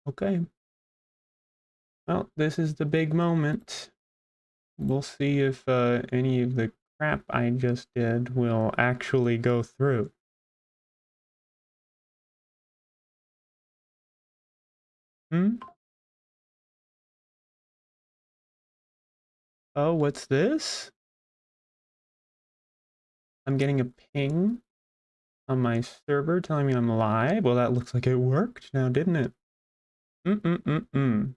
Okay. Well, this is the big moment. We'll see if any of the crap I just did will actually go through. Hmm? Oh, what's this? I'm getting a ping on my server telling me I'm live. Well, that looks like it worked now, didn't it? Mm-mm-mm-mm.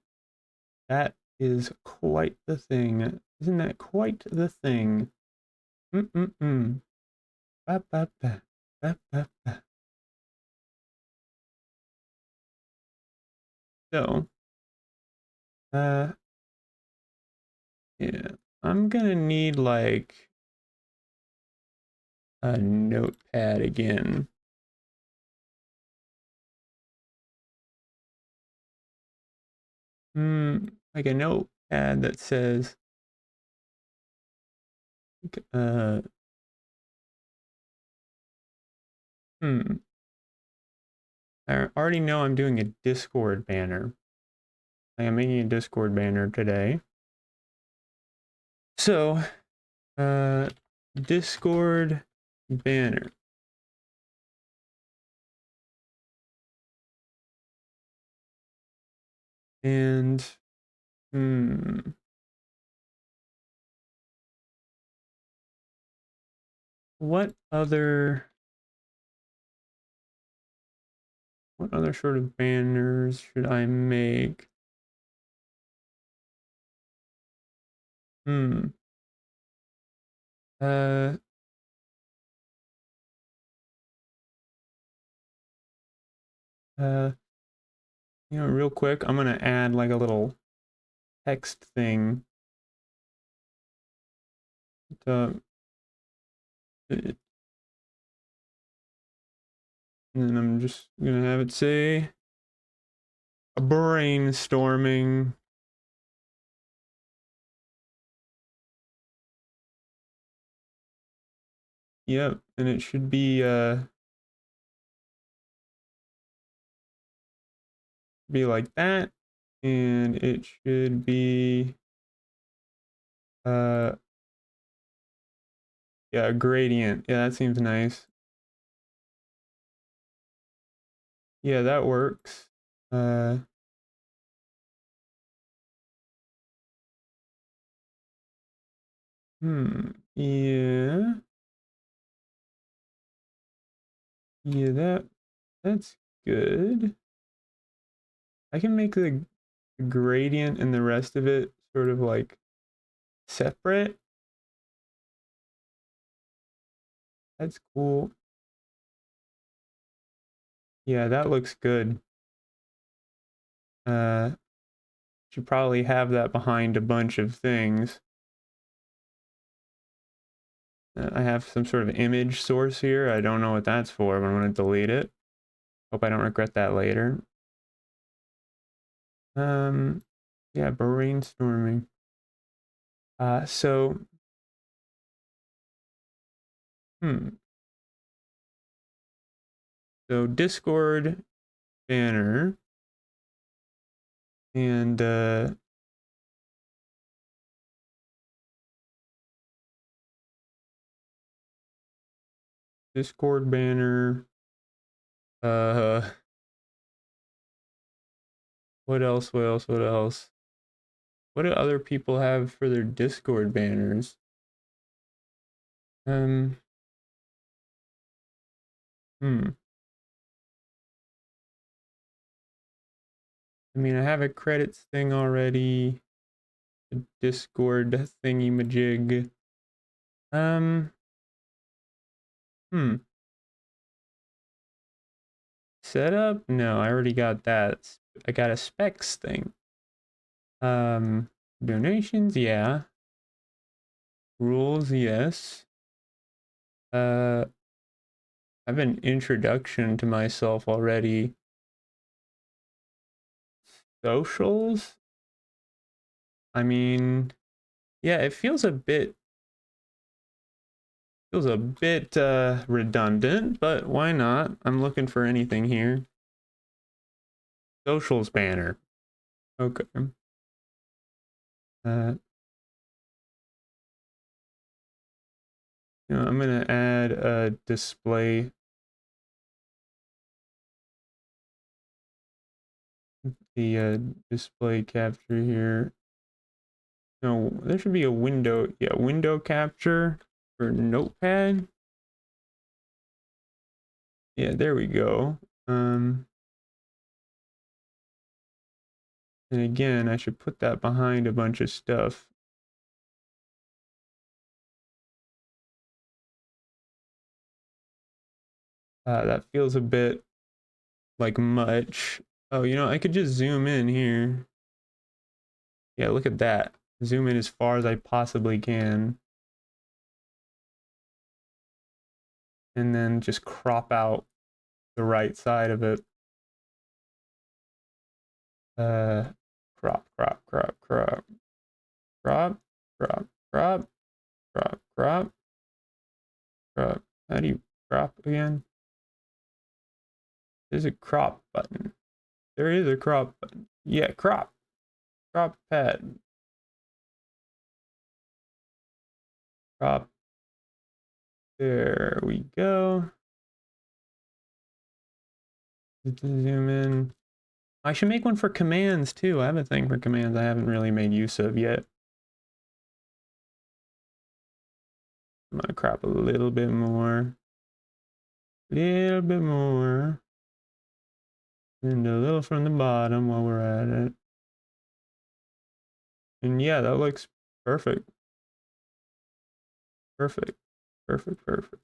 That is quite the thing. Isn't that quite the thing? Mm-mm-mm. Ba-ba-ba. Ba-ba-ba. So, uh, yeah, I'm gonna need like a notepad again. Like a notepad that says, uh, hmm, I already know I'm doing a Discord banner. I am making a Discord banner today. So, uh, Discord banner. And, hmm, what other sort of banners should I make? Hmm. Uh, uh, real quick, I'm gonna add like a little text thing to, and then I'm just gonna have it say brainstorming. Yep, and it should be like that, and it should be uh yeah, a gradient. Yeah, that seems nice. Yeah, that works. Uh yeah. Yeah, that's good. I can make the gradient and the rest of it sort of like separate. That's cool. Yeah, that looks good. Uh Should probably have that behind a bunch of things. I have some sort of image source here. I don't know what that's for, but I'm going to delete it. Hope I don't regret that later. Um, yeah, brainstorming. So, hmm. So Discord banner and Discord banner. Uh, what else? What else? What else? What do other people have for their Discord banners? Um, hmm. I mean, I have a credits thing already. A Discord thingy majig. Um, hmm. Setup? No, I already got that. I got a specs thing. Um, Donations, yeah. Rules, yes. I have an introduction to myself already. Socials? I mean, yeah, it feels a bit redundant, but why not? I'm looking for anything here. Socials banner. Okay. I'm gonna add a display. The display capture here. No, there should be a window. Yeah, window capture for Notepad. Yeah, there we go. And again, I should put that behind a bunch of stuff. That feels a bit like much. Oh, I could just zoom in here. Yeah, look at that. Zoom in as far as I possibly can. And then just crop out the right side of it. Crop, crop, crop, crop, crop, crop, crop, crop, crop, crop. How do you crop again? There's a crop button. There is a crop button. Yeah, crop. Crop pad. Crop. There we go. Zoom in. I should make one for commands too. I have a thing for commands I haven't really made use of yet. I'm gonna crop a little bit more. Little bit more. And a little from the bottom while we're at it. And yeah, that looks perfect. Perfect. Perfect, perfect.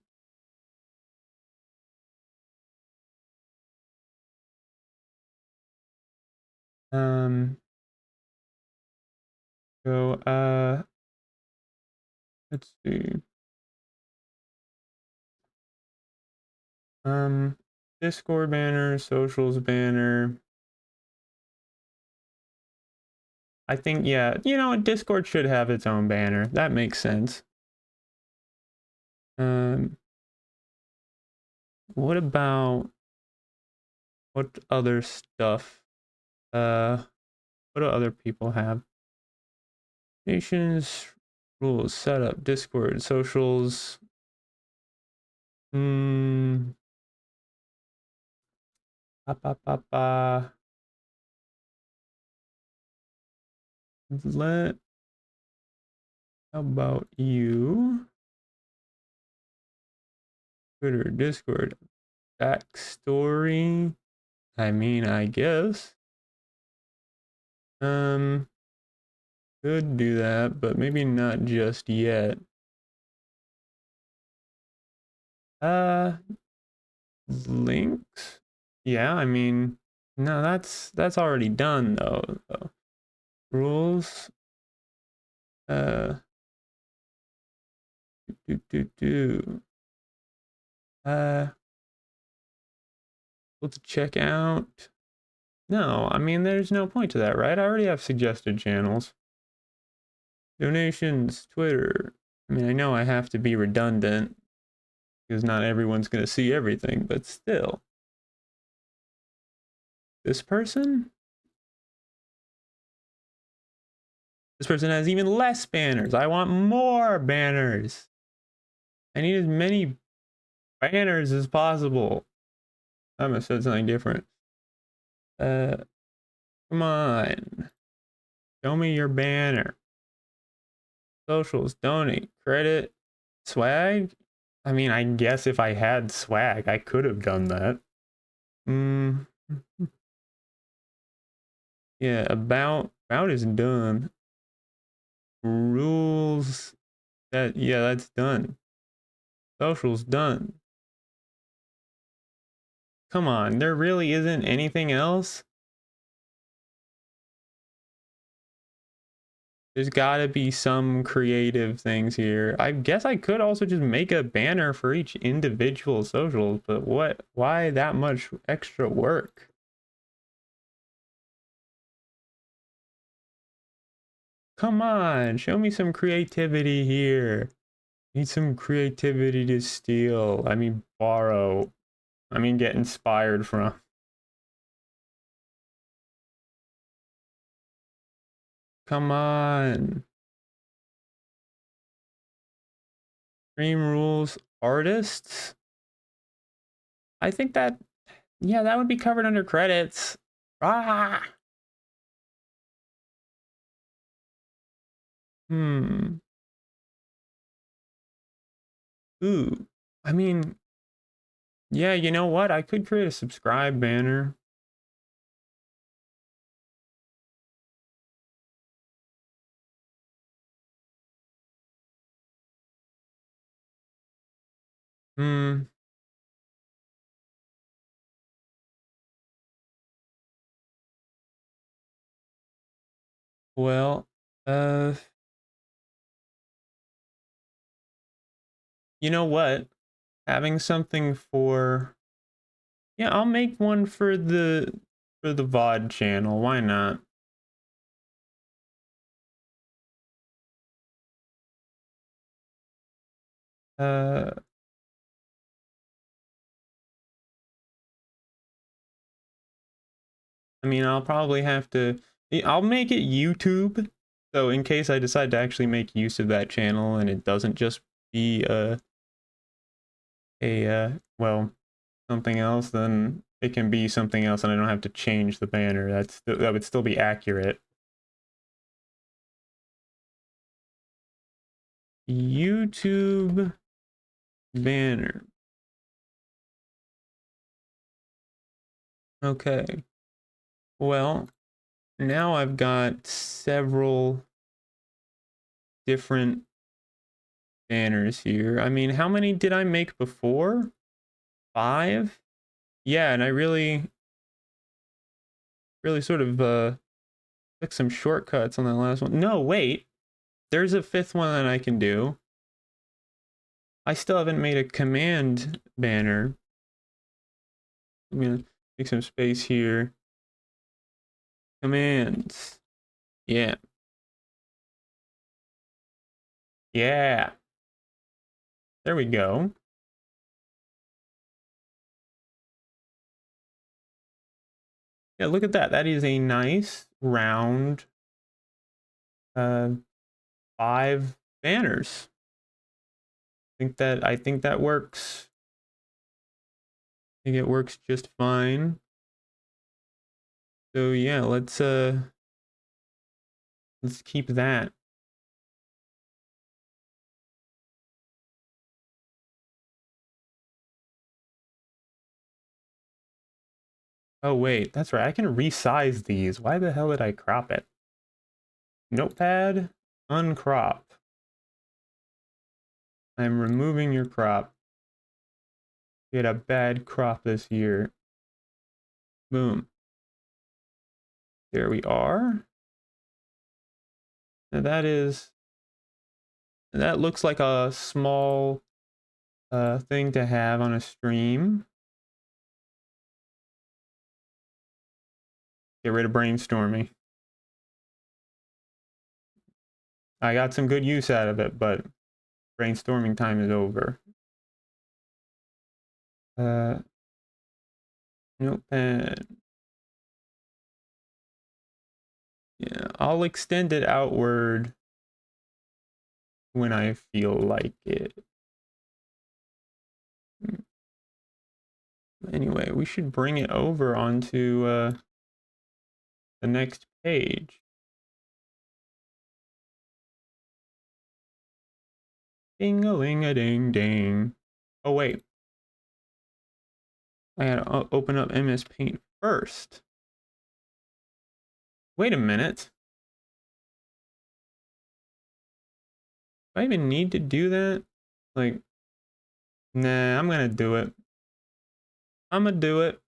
So let's see. Discord banner, socials banner. I think, yeah, Discord should have its own banner. That makes sense. What about what other stuff? What do other people have? Nations, rules, setup, Discord, socials. Ba, ba, ba, ba. How about you? Twitter, Discord, backstory. I mean, I guess. Could do that, but maybe not just yet. Links. Yeah, I mean, no, that's already done though. Rules. Do. Let's check out. No, I mean, there's no point to that, right? I already have suggested channels. Donations, Twitter. I mean, I know I have to be redundant because not everyone's going to see everything, but still. This person? This person has even less banners. I want more banners. I need as many banners as possible. I must have said something different. Come on. Show me your banner. Socials, donate, credit, swag. I mean, I guess if I had swag, I could have done that. Yeah, about is done. Rules, that's done. Socials done. Come on, there really isn't anything else? There's gotta be some creative things here. I guess I could also just make a banner for each individual social, but why that much extra work? Come on, show me some creativity here. Need some creativity to steal. I mean, borrow. I mean, get inspired from. Come on. Stream rules artists. I think that, yeah, that would be covered under credits. Ah. Hmm. Ooh. I mean, yeah, you know what? I could create a subscribe banner. Hmm. Well, uh, you know what? Having something for, yeah, I'll make one for the VOD channel. Why not? Uh, I mean, I'll probably have to, I'll make it YouTube. So in case I decide to actually make use of that channel and it doesn't just be well, something else, then it can be something else and I don't have to change the banner. That would still be accurate. YouTube banner. Okay. Well, now I've got several different banners here. I mean, how many did I make before? 5? Yeah, and I really sort of took some shortcuts on that last one. No, wait. There's a 5th one that I can do. I still haven't made a command banner. I'm gonna make some space here. Commands. Yeah. Yeah. There we go. Yeah, look at that. That is a nice round 5 banners. I think that works. I think it works just fine. So yeah, let's keep that. Oh wait, that's right. I can resize these. Why the hell did I crop it? Notepad, uncrop. I'm removing your crop. You had a bad crop this year. Boom. There we are. Now that looks like a small thing to have on a stream. Get rid of brainstorming. I got some good use out of it, but brainstorming time is over. Notepad. Yeah, I'll extend it outward when I feel like it. Anyway, we should bring it over onto the next page. Ding-a-ling-a-ding-ding. Oh, wait. I gotta open up MSpaint first. Wait a minute. Do I even need to do that? Like, nah, I'm gonna do it. I'm gonna do it.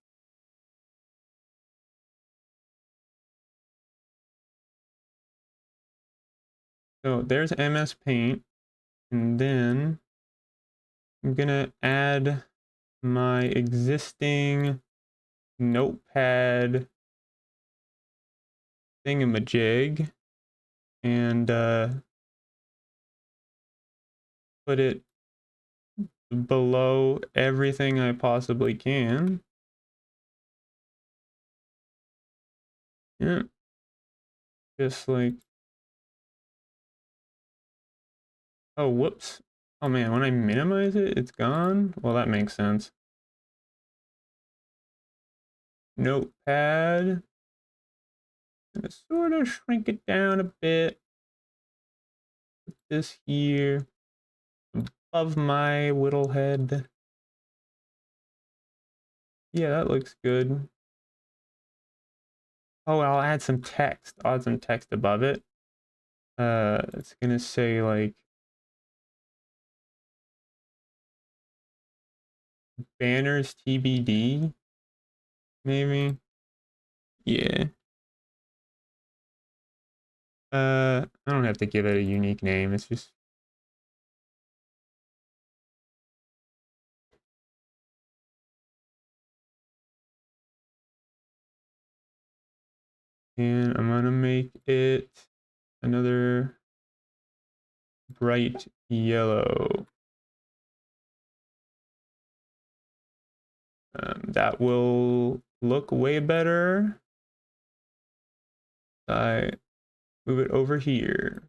So there's MSpaint, and then I'm gonna add my existing notepad thingamajig and put it below everything I possibly can. Yeah, just like Oh, whoops. Oh man, when I minimize it, it's gone? Well, that makes sense. Notepad. Gonna sort of shrink it down a bit. Put this here above my whittle head. Yeah, that looks good. Oh, I'll add some text. I'll add some text above it. It's gonna say like banners TBD, maybe. Yeah. I don't have to give it a unique name. It's just and I'm gonna make it another bright yellow. That will look way better. I move it over here.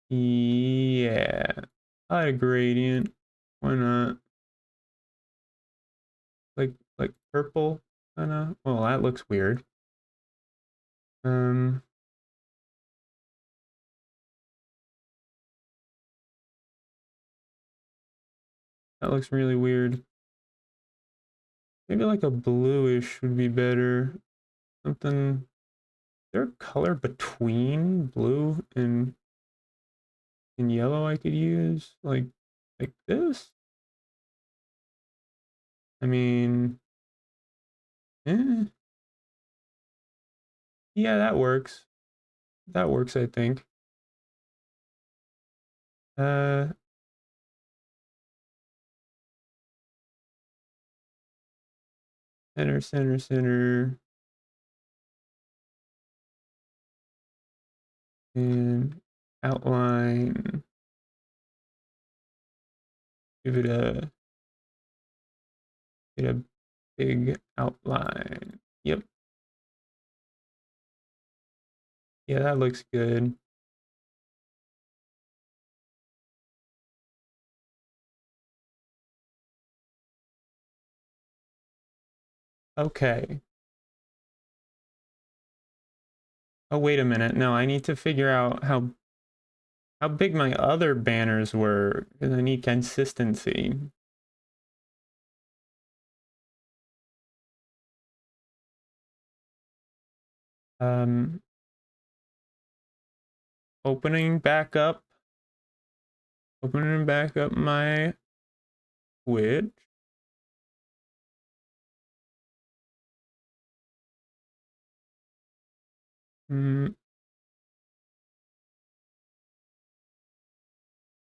Yeah, I gradient. Why not? Like purple, kind of. Well, that looks weird. Um, that looks really weird. Maybe like a bluish would be better. Something. Is there a color between blue and yellow I could use? Like this? I mean, eh, yeah, that works. That works, I think. Uh, center, center, center, and outline. Give it a big outline. Yep. Yeah, that looks good. Okay. Oh, wait a minute. No, I need to figure out how big my other banners were because I need consistency. Um, opening back up, opening back up my Twitch. Mm,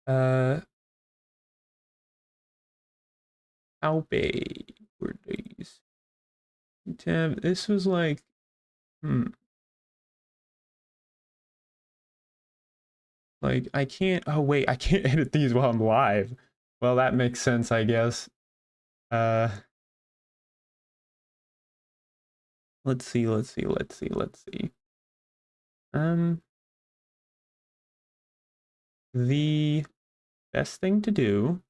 uh, how big were these? Tab. This was like, hmm, like I can't. Oh wait, I can't edit these while I'm live. Well, that makes sense, I guess. Uh, let's see, let's see, let's see, let's see. Um, the best thing to do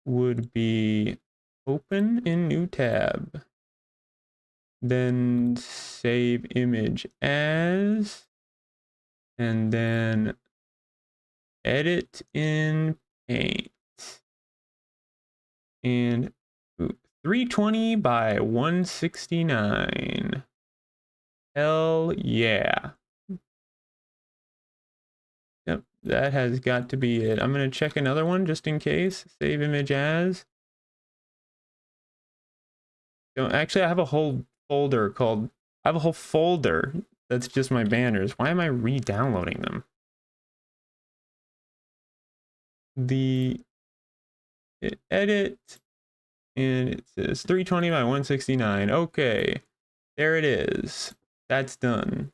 would be open in new tab, then save image as, and then edit in paint. And 320 by 169. Hell yeah. Yep, that has got to be it. I'm gonna check another one just in case. Save image as. Don't actually I have a whole folder called I have a whole folder that's just my banners. Why am I re-downloading them? The edit and it says 320 by 169. Okay. There it is. That's done.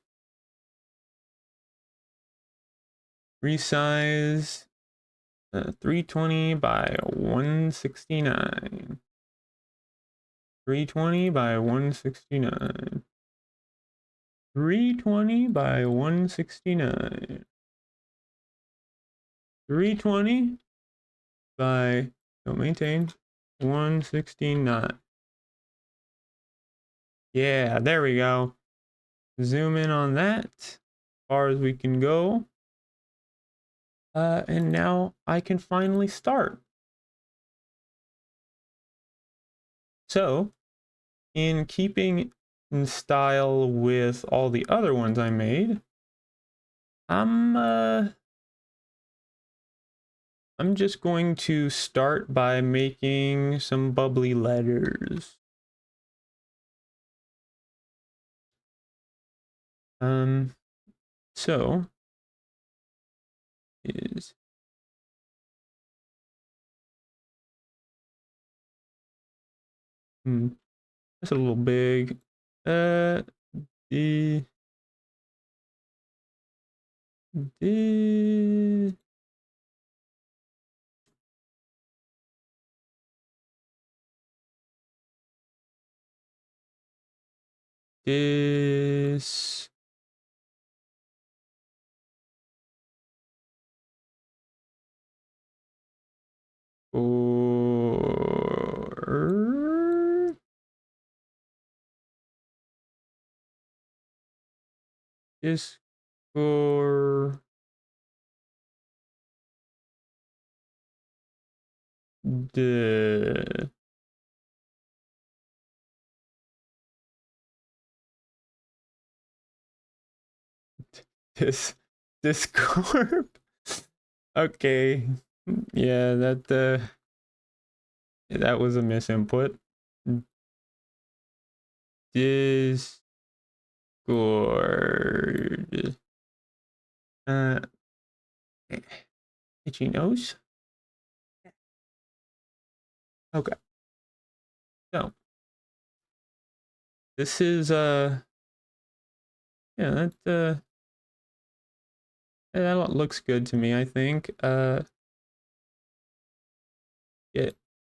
Resize 320 by 169. 320 by 169. 320 by 169. 320 by, don't maintain, 169. Yeah, there we go. Zoom in on that as far as we can go. And now I can finally start. So, in keeping in style with all the other ones I made, I'm just going to start by making some bubbly letters. So is that's a little big. The the this or this or the this Discord. Okay, yeah, that was a misinput. Discord. Uh, itchy nose. Okay, so this is yeah, that looks good to me, I think.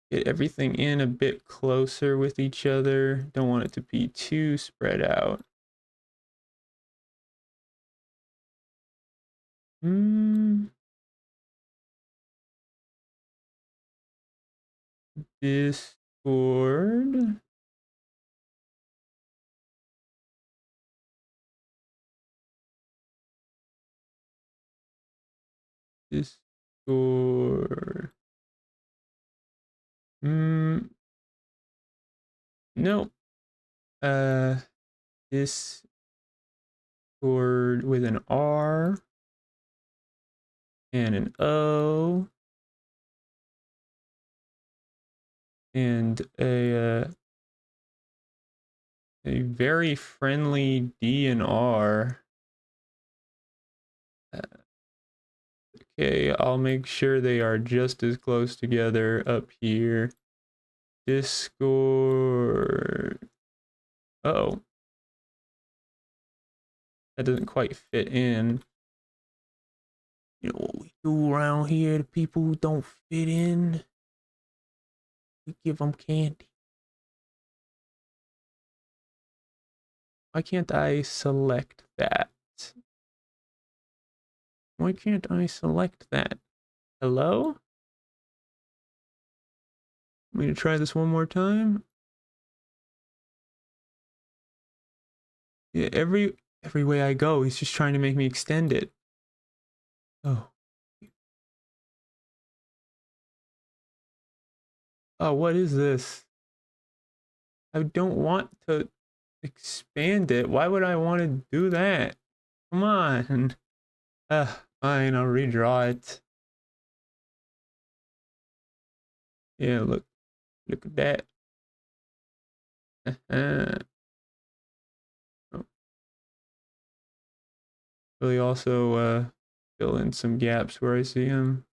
Get everything in a bit closer with each other. Don't want it to be too spread out. Discord. Discord. No. Discord with an R and an O and a very friendly D and R. Okay, I'll make sure they are just as close together up here. Discord. Uh-oh. That doesn't quite fit in. You know what we do around here to people who don't fit in? We give them candy. Why can't I select that? Why can't I select that? Hello? I'm going to try this one more time. Yeah, every way I go, he's just trying to make me extend it. Oh. Oh, what is this? I don't want to expand it. Why would I want to do that? Come on. Fine, I'll redraw it. Yeah, look at that. Oh. Really also fill in some gaps where I see him.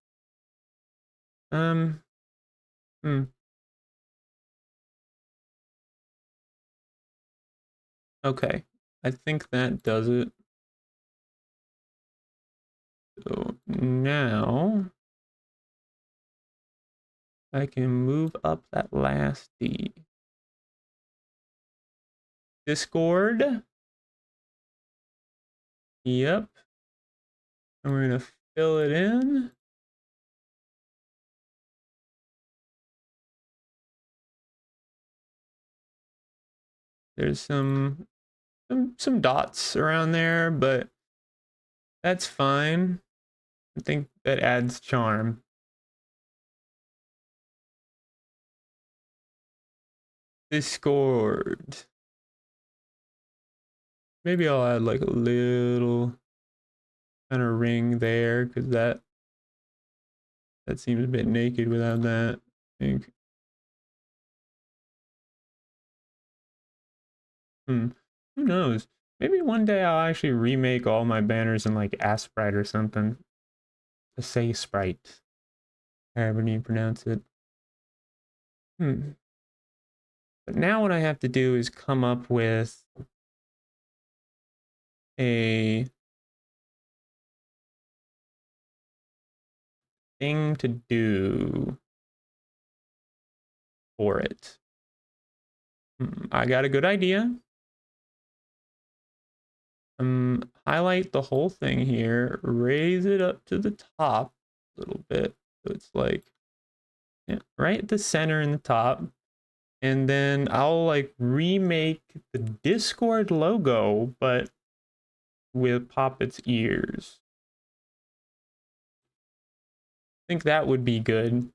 Okay, I think that does it. So now I can move up that last D. Discord. Yep. And we're gonna fill it in. There's some dots around there, but that's fine. I think that adds charm. Discord. Maybe I'll add like a little kind of ring there, because that seems a bit naked without that, I think. Who knows? Maybe one day I'll actually remake all my banners in like Asprite or something. To say Sprite. However you pronounce it. But now what I have to do is come up with a thing to do for it. I got a good idea. Highlight the whole thing here, raise it up to the top a little bit. So it's like right at the center in the top. And then I'll like remake the Discord logo, but with Poppet's ears. I think that would be good.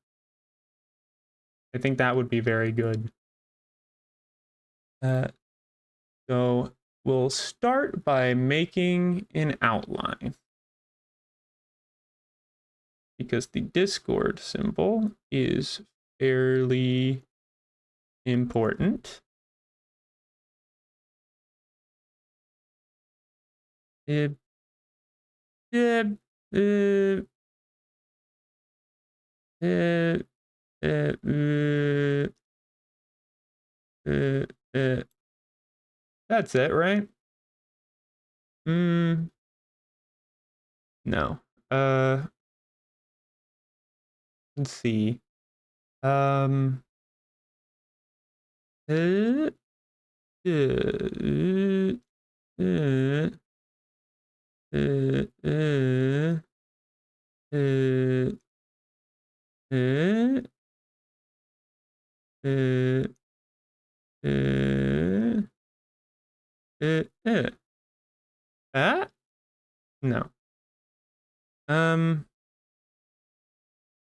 I think that would be very good. So we'll start by making an outline, because the Discord symbol is fairly important. That's it, right? No. Let's see. No.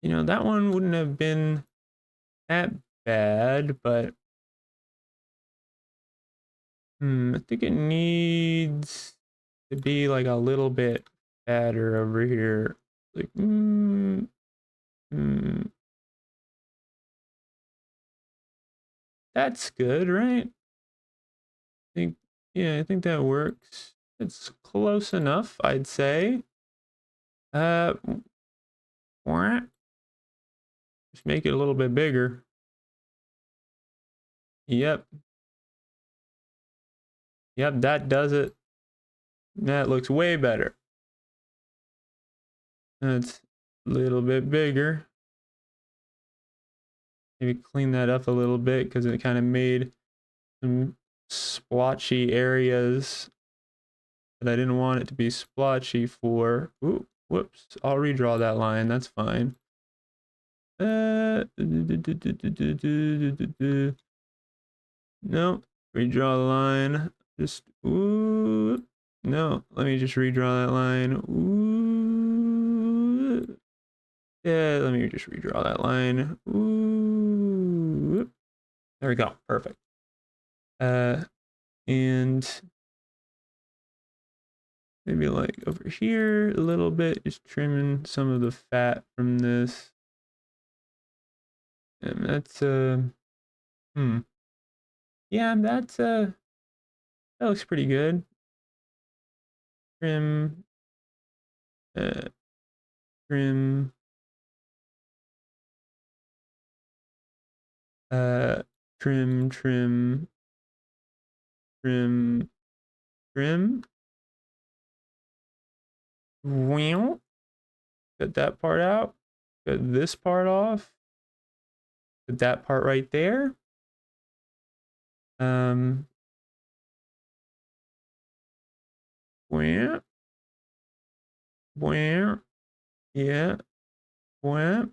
You know, that one wouldn't have been that bad, but I think it needs to be like a little bit fatter over here. Like, that's good, right? I think that works. It's close enough, I'd say. Just make it a little bit bigger. Yep. Yep, that does it. That looks way better. That's a little bit bigger. Maybe clean that up a little bit, because it kind of made some splotchy areas that I didn't want it to be splotchy for. Ooh, whoops. I'll redraw that line. That's fine. No, redraw the line. Just, ooh. No, let me just redraw that line. Ooh. Yeah, let me just redraw that line. Ooh. There we go. Perfect. And maybe like over here a little bit, just trimming some of the fat from this. And that's yeah, that's that looks pretty good. Trim, trim, trim, trim, trim, trim. Wow. Cut that part out. Cut this part off. Put that part right there. Wham. Wham. Yeah. Wham.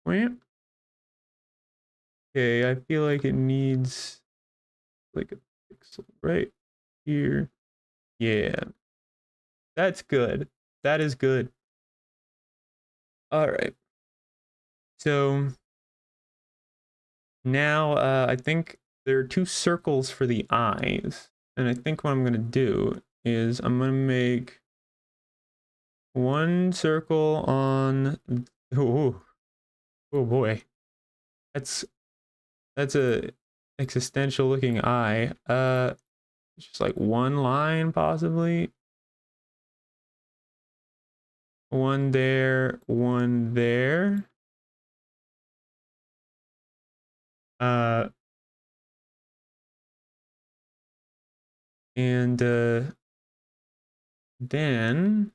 Wham. Okay, I feel like it needs like a pixel right here. Yeah. That's good. That is good. All right. So now I think there are two circles for the eyes. And I think what I'm going to do is I'm going to make one circle on... Oh, oh boy. That's a existential looking eye. Just like one line possibly. One there, one there. Uh and then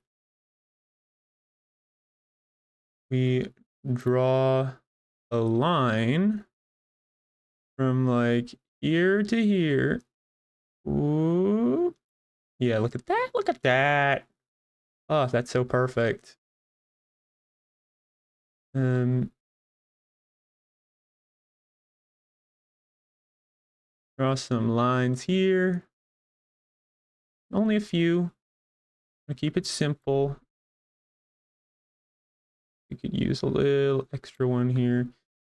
we draw a line from like here to here. Ooh. Yeah, look at that. Look at that. Oh, that's so perfect. Draw some lines here. Only a few. I'll keep it simple. We could use a little extra one here.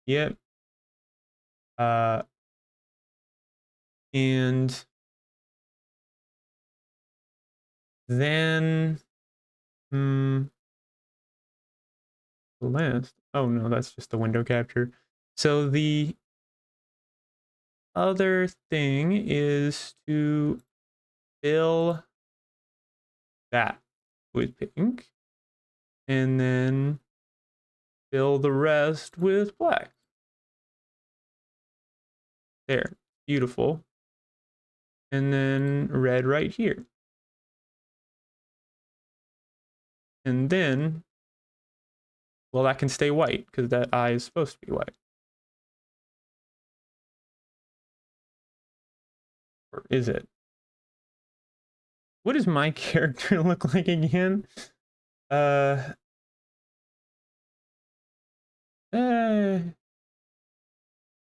Yep. And then the last. Oh no, that's just the window capture. So the other thing is to fill that with pink and then fill the rest with black. There, beautiful. And then red right here. And then, well, that can stay white because that eye is supposed to be white. Or is it? What does my character look like again? Uh, eh,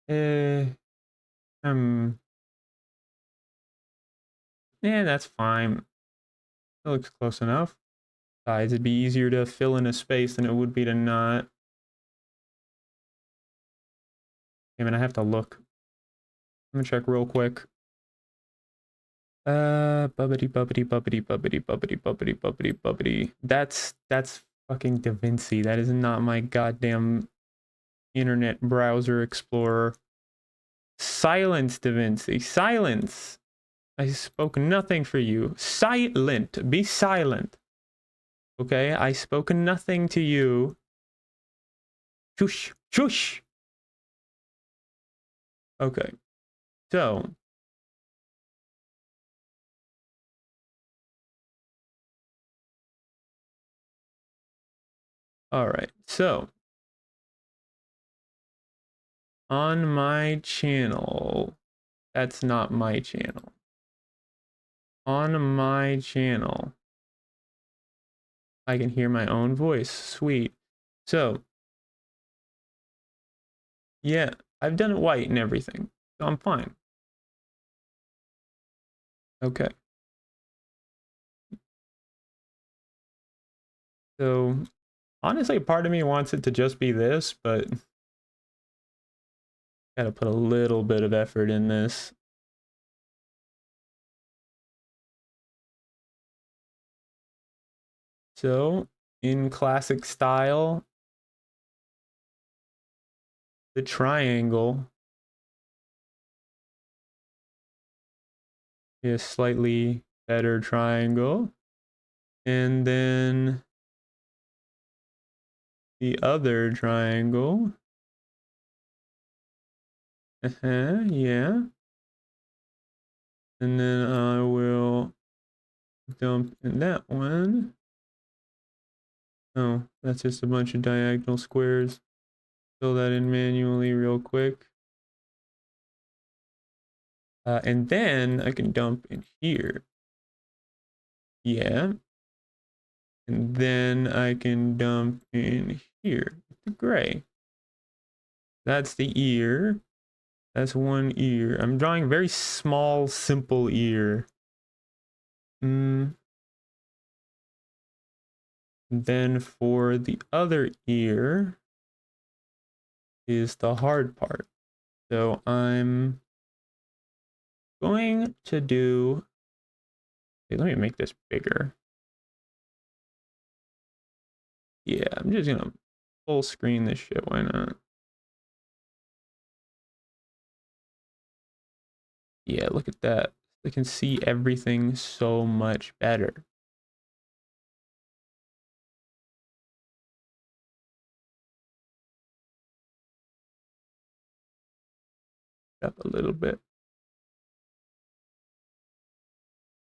eh, um, yeah, that's fine. It looks close enough. Besides, it'd be easier to fill in a space than it would be to not. I mean, I have to look. I'm gonna check real quick. Bubbity, bubbity, bubbity, bubbity, bubbity, bubbity, bubbity, bubbity. That's fucking Da Vinci. That is not my goddamn internet browser explorer. Silence, Da Vinci. Silence. I spoke nothing for you. Silent. Be silent. Okay, I spoke nothing to you. Shush. Shush. Okay. So. All right. So. On my channel. That's not my channel. On my channel. I can hear my own voice. Sweet. So. Yeah, I've done it white and everything. So I'm fine. Okay. So, honestly, part of me wants it to just be this, but gotta put a little bit of effort in this. So, in classic style, the triangle is slightly better triangle. And then the other triangle. Yeah. And then I will dump in that one. Oh, that's just a bunch of diagonal squares. Fill that in manually real quick. And then I can dump in here. Yeah. And then I can dump in here the gray. That's the ear. That's one ear. I'm drawing a very small, simple ear. Then for the other ear is the hard part. So I'm going to do, let me make this bigger. Yeah, I'm just gonna full screen this shit, why not? Yeah, look at that. I can see everything so much better. Up a little bit.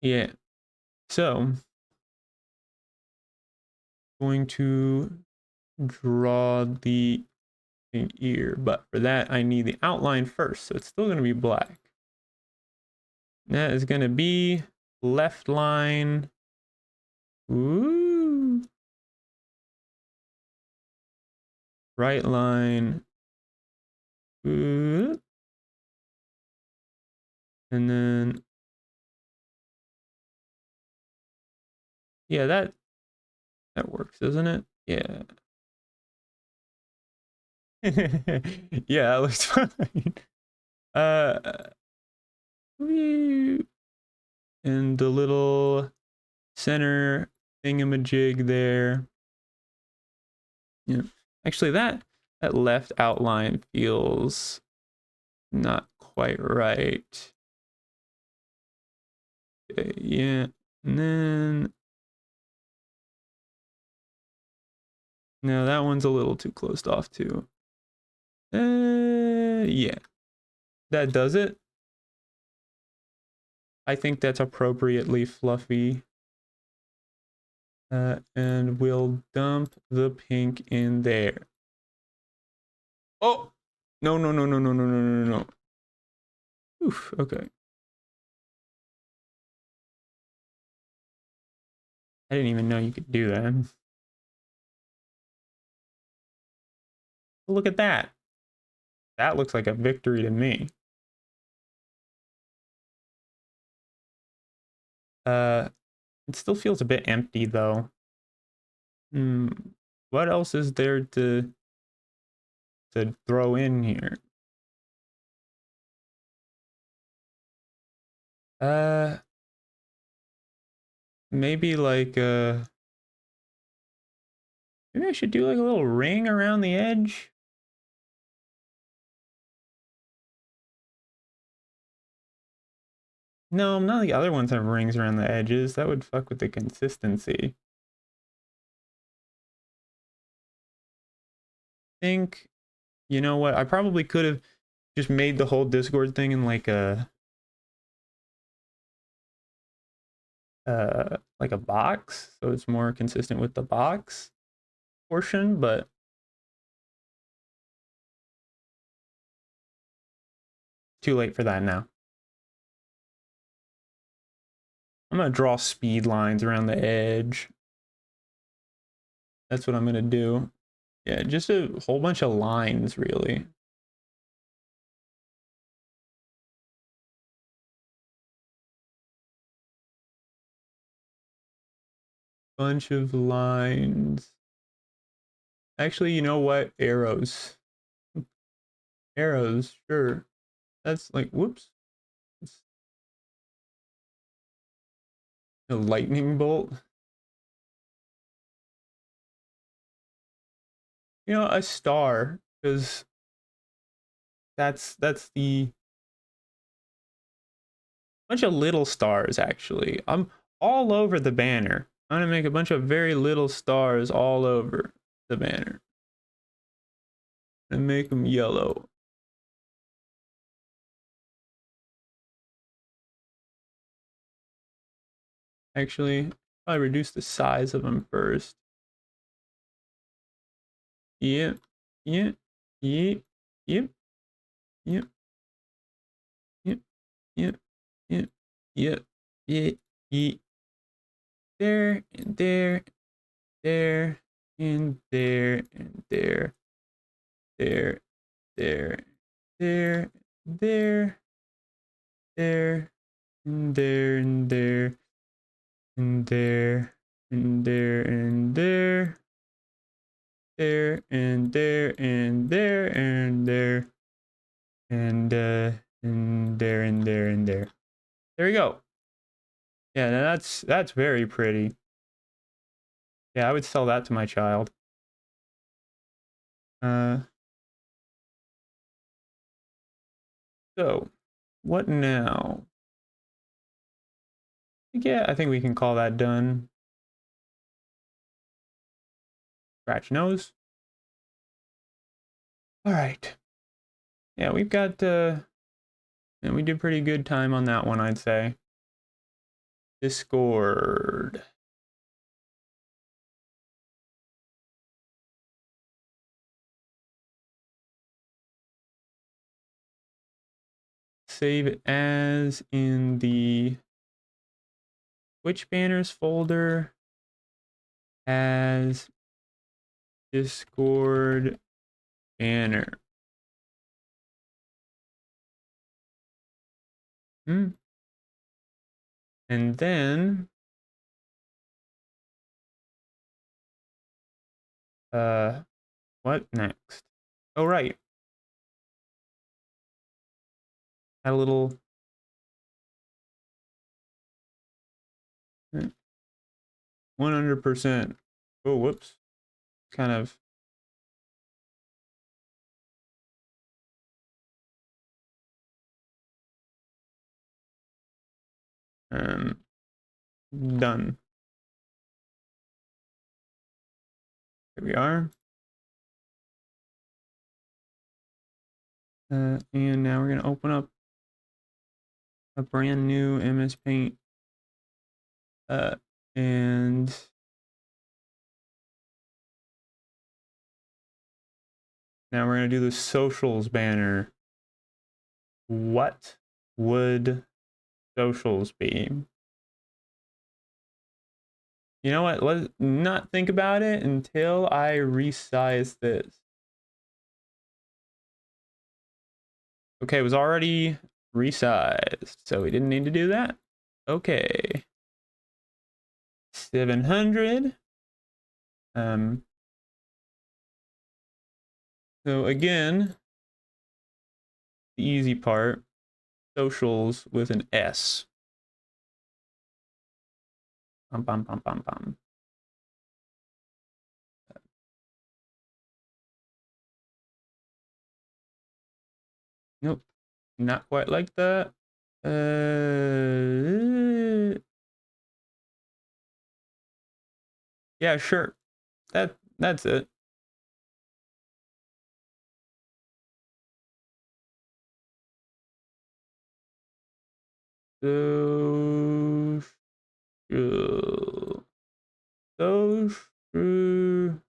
Yeah. So going to draw the ear, but for that I need the outline first, so it's still going to be black. That is going to be left line. Ooh. Right line. Ooh. And then yeah, that works, doesn't it? Yeah. Yeah, that looks fine. Uh, and the little center thingamajig there. Yeah, actually, that left outline feels not quite right. Okay, yeah, and then no, that one's a little too closed off too. Yeah, that does it. I think that's appropriately fluffy. And we'll dump the pink in there. Oh, no, no, no, no, no, no, no, no, no. Oof, okay. I didn't even know you could do that. Look at that. That looks like a victory to me. It still feels a bit empty though. What else is there to throw in here? Maybe like maybe I should do like a little ring around the edge. No, none of the other ones have rings around the edges. That would fuck with the consistency. Think, you know what? I probably could have just made the whole Discord thing in like a box, so it's more consistent with the box portion, but too late for that now. I'm gonna draw speed lines around the edge. That's what I'm gonna do. Yeah, just a whole bunch of lines, really. Bunch of lines. Actually, you know what? Arrows. Arrows, sure. That's like, whoops. It's a lightning bolt. You know, a star, because that's the bunch of little stars, actually. I'm all over the banner. I'm gonna make a bunch of very little stars all over the banner and make them yellow. Actually, I reduce the size of them first. Yep, yep, yep, yep, yep, yep, yep, yep, yep, yep, yep. there, and there, there, and there, and there, there, there, there, there, there, and there, and there, and there, and there, and there, there, and there, and there, and there, and there, and there, and there. There we go. Yeah, that's very pretty. Yeah, I would sell that to my child. So what now? Yeah, I think we can call that done. Scratch nose. All right. Yeah, we've got and we did pretty good time on that one, I'd say. Discord. Save it as in the Twitch banners folder as Discord banner. And then what next? Oh right. Had a little 100%. Oh, whoops. Kind of done. Here we are. And now we're gonna open up a brand new MSpaint. And now we're gonna do the socials banner. What would socials be? You know what? Let's not think about it until I resize this. Okay, it was already resized, so we didn't need to do that. Okay. 700. So again, the easy part, socials with an S. Bum, bum, bum, bum, bum. Nope, not quite like that. Yeah, sure. That's it. Social. Social.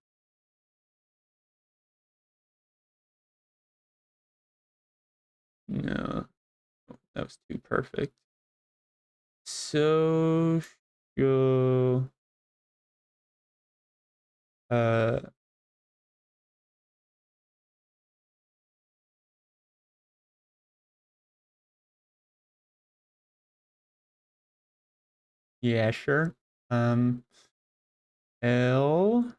No, that was too perfect. Social. Yeah, sure. L.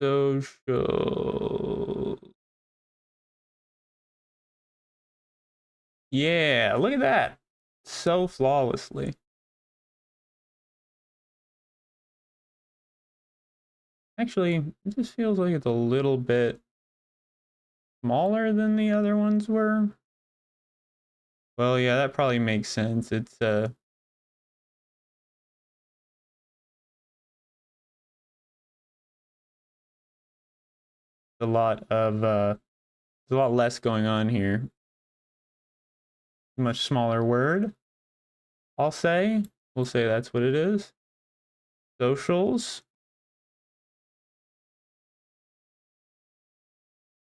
Social. Yeah, look at that. So flawlessly. Actually, it just feels like it's a little bit smaller than the other ones were. Well, yeah, that probably makes sense. It's a lot of there's a lot less going on here. Much smaller word. I'll say. We'll say that's what it is. Socials.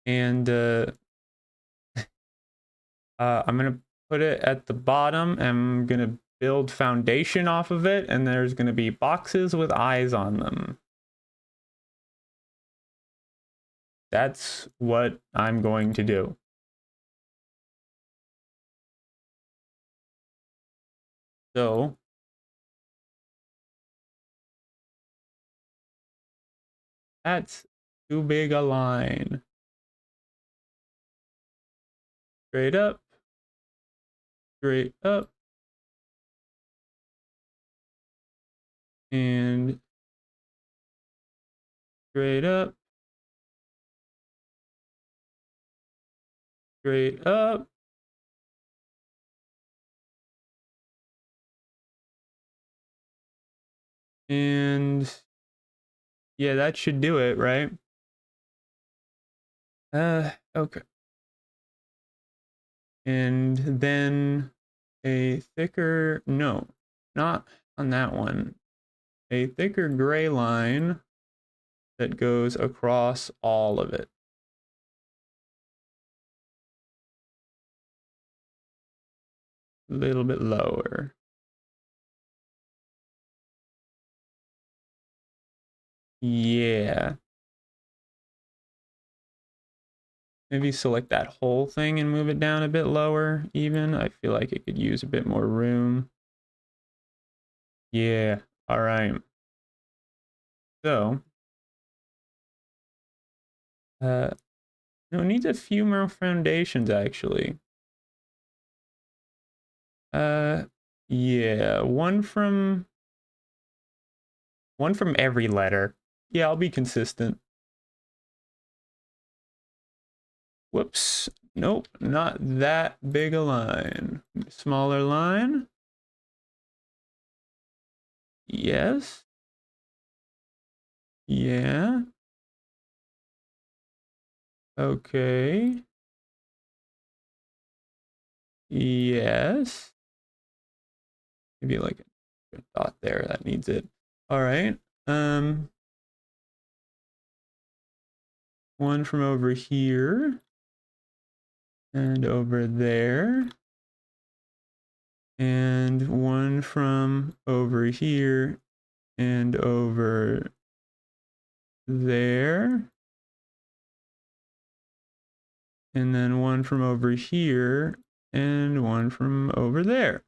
And I'm gonna put it at the bottom. I'm gonna build foundation off of it, and there's gonna be boxes with eyes on them. That's what I'm going to do. So that's too big a line. Straight up, straight up, and straight up, straight up. And yeah, that should do it, right? Okay. And then a thicker, no, not on that one. A thicker gray line that goes across all of it. A little bit lower. Yeah. Maybe select that whole thing and move it down a bit lower even. I feel like it could use a bit more room. Yeah, all right. So, no, it needs a few more foundations actually. Yeah, one from every letter. Yeah, I'll be consistent. Whoops. Nope, not that big a line. Smaller line. Yes. Yeah. Okay. Yes. Maybe like a dot there that needs it. All right. One from over here and over there. And one from over here and over there. And then one from over here and one from over there.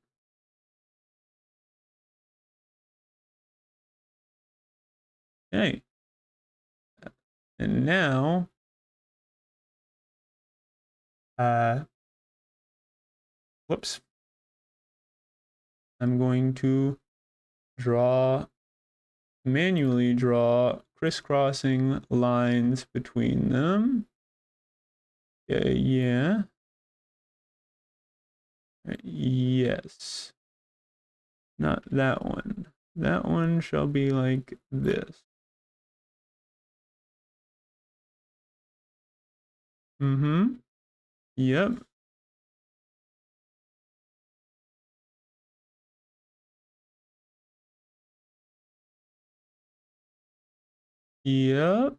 Okay. And now, whoops. I'm going to manually draw crisscrossing lines between them. Yeah. Yes. Not that one. That one shall be like this. Mm-hmm. Yep. Yep.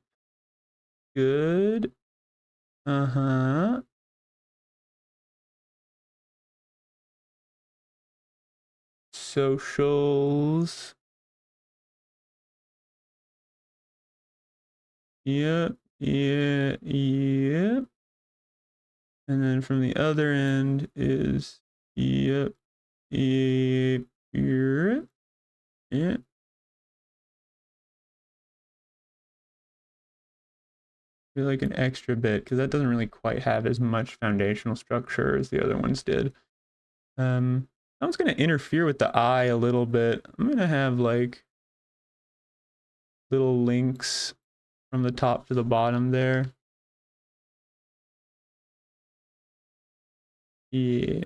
Good. Uh-huh. Socials. Yep. Yeah. Yep. And then from the other end is yep. Yep. Yep. Yeah. Like an extra bit because that doesn't really quite have as much foundational structure as the other ones did. That one's going to interfere with the eye a little bit. I'm going to have like little links from the top to the bottom there. Yeah.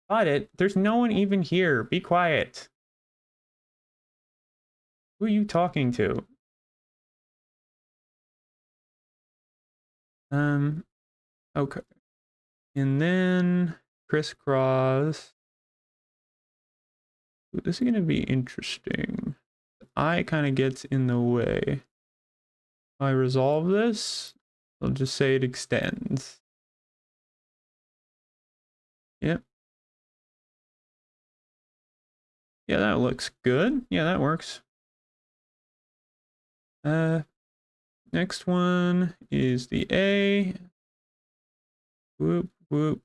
Got it. There's no one even here. Be quiet. Who are you talking to? Okay. And then crisscross. Ooh, this is going to be interesting. The eye kind of gets in the way. If I resolve this, I'll just say it extends. Yep. Yeah, that looks good. Yeah, that works. Next one is the A. Whoop, whoop,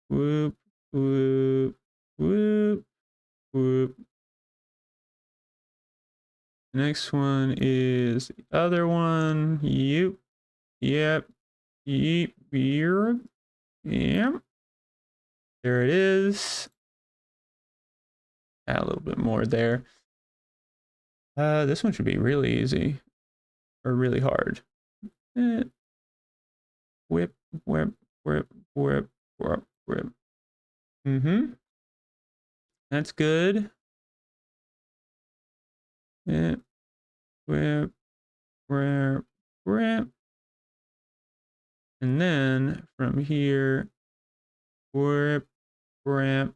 whoop, whoop, whoop, whoop. Next one is the other one. Yep, yep, yep, yep, yep. There it is. Add a little bit more there. This one should be really easy or really hard. Whip, whip, whip, whip, whip, whip. Mm-hmm. That's good. Whip, whip, whip, whip. And then from here, whip, whip,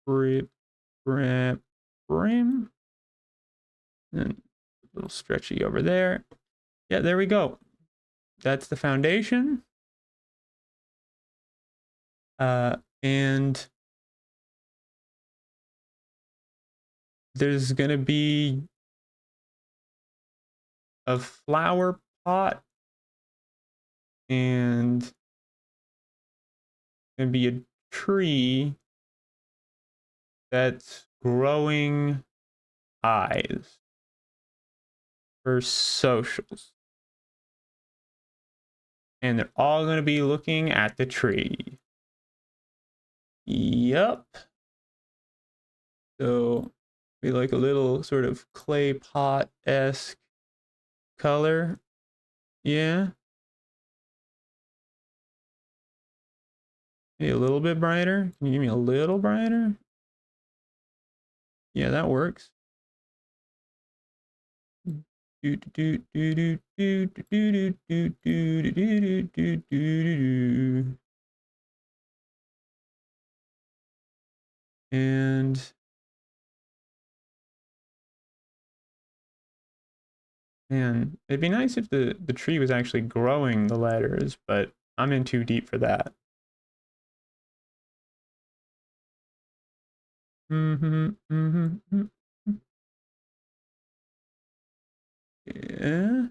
whip, whip, whip. And a little stretchy over there. Yeah, there we go. That's the foundation. And there's gonna be a flower pot and gonna be a tree that's growing eyes for socials. And they're all gonna be looking at the tree. Yup. So be like a little sort of clay pot-esque color. Yeah. Maybe a little bit brighter. Can you give me a little brighter? Yeah, that works. And man, it'd be nice if the tree was actually growing the letters, but I'm in too deep for that. Yeah.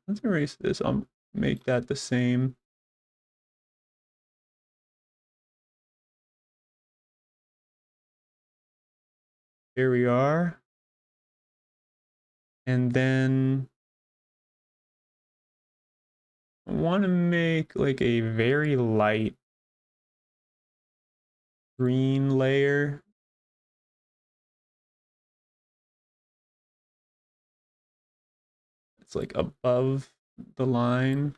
Let's erase this. I'll make that the same. Here we are. And then I want to make like a very light green layer. It's like above the line,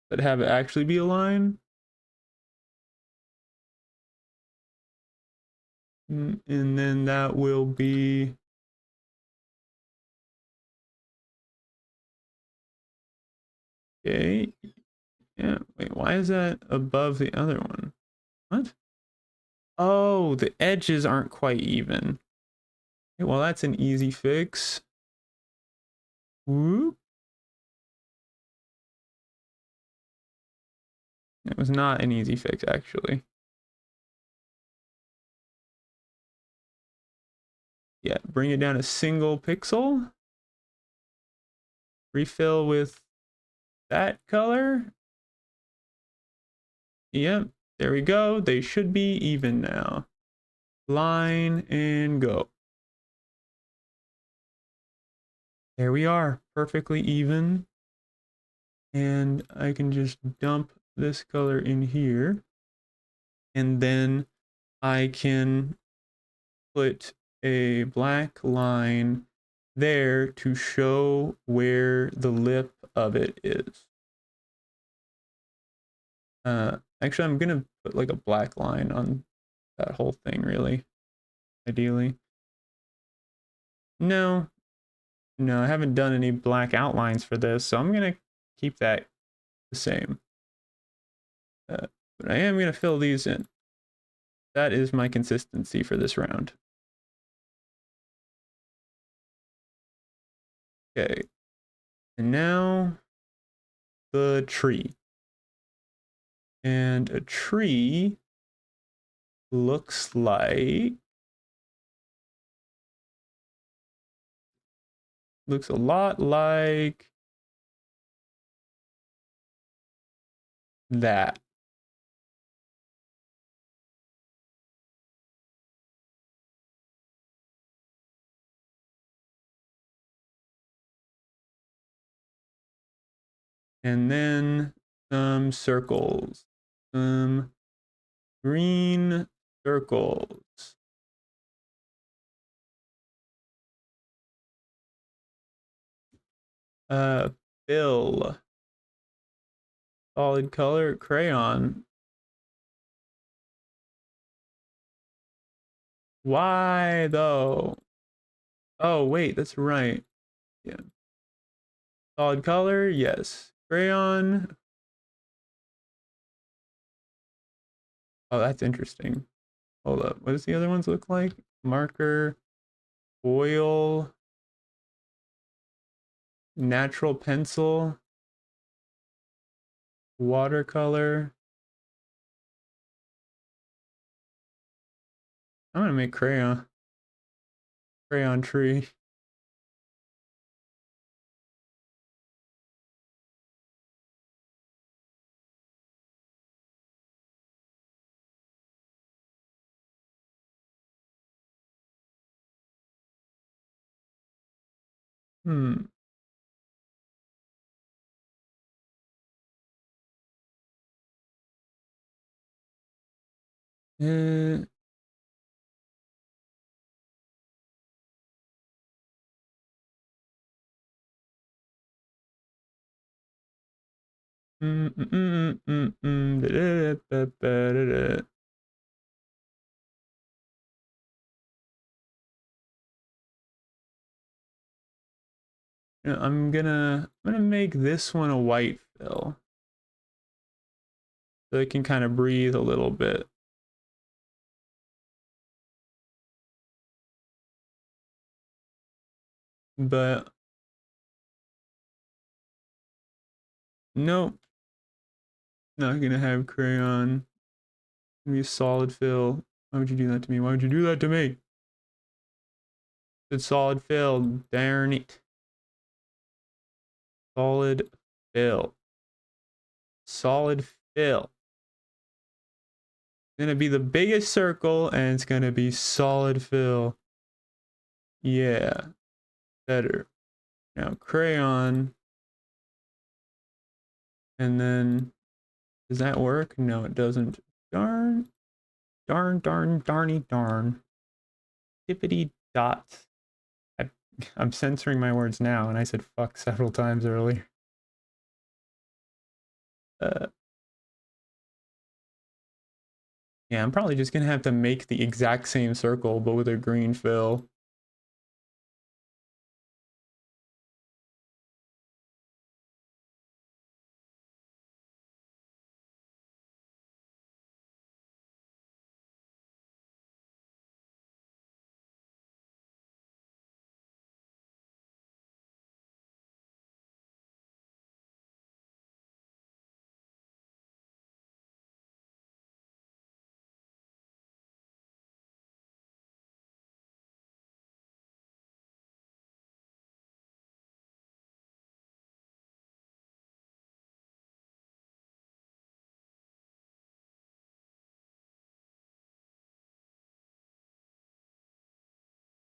but have it actually be a line. And then that will be okay. Yeah, wait, why is that above the other one? What? Oh, the edges aren't quite even. Okay, well, that's an easy fix. Whoop. It was not an easy fix, actually. Yeah, bring it down a single pixel. Refill with that color. Yep, there we go. They should be even now. Line and go. There we are, perfectly even. And I can just dump this color in here. And then I can put a black line there to show where the lip of it is. Actually, I'm gonna put like a black line on that whole thing, really, ideally. No, no, I haven't done any black outlines for this, so I'm gonna keep that the same. But I am gonna fill these in. That is my consistency for this round. Okay, and now the tree. And a tree looks like, looks a lot like that. And then some circles, some green circles. Fill, solid color, crayon. Why though? Oh, wait, that's right. Yeah. Solid color, yes. Crayon. Oh, that's interesting. Hold up. What does the other ones look like? Marker, oil, natural pencil, watercolor. I'm gonna make crayon. Crayon tree. Hmm. Uh, I'm gonna make this one a white fill so it can kind of breathe a little bit. But nope, not gonna have crayon. Gonna be a solid fill. Why would you do that to me? Why would you do that to me? It's solid fill. Darn it. Solid fill. Solid fill. It's gonna be the biggest circle and it's gonna be solid fill. Yeah, better. Now crayon. And then, does that work? No, it doesn't. Darn, darn, darn, darny, darn. Tippity dots. I, I'm censoring my words now, and I said fuck several times earlier. Uh, yeah, I'm probably just gonna have to make the exact same circle, but with a green fill.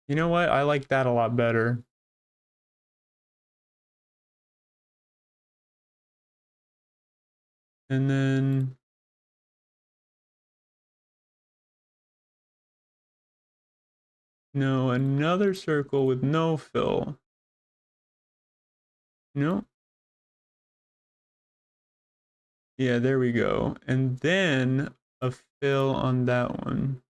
You know what? I like that a lot better. And then, no, another circle with no fill. No. Yeah, there we go. And then a fill on that one.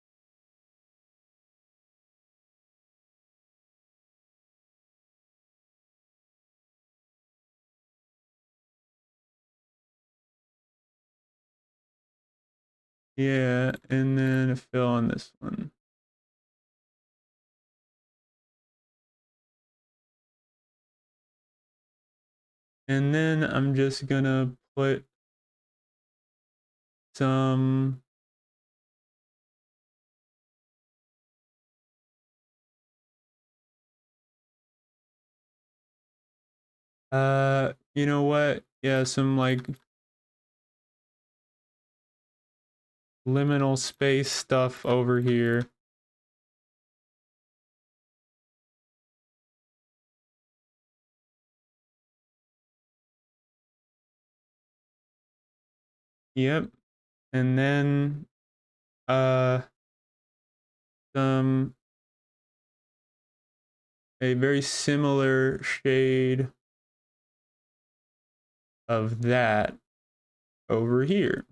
Yeah, and then a fill on this one. And then I'm just gonna put some You know what? Yeah, some like liminal space stuff over here. Yep. And then some a very similar shade of that over here.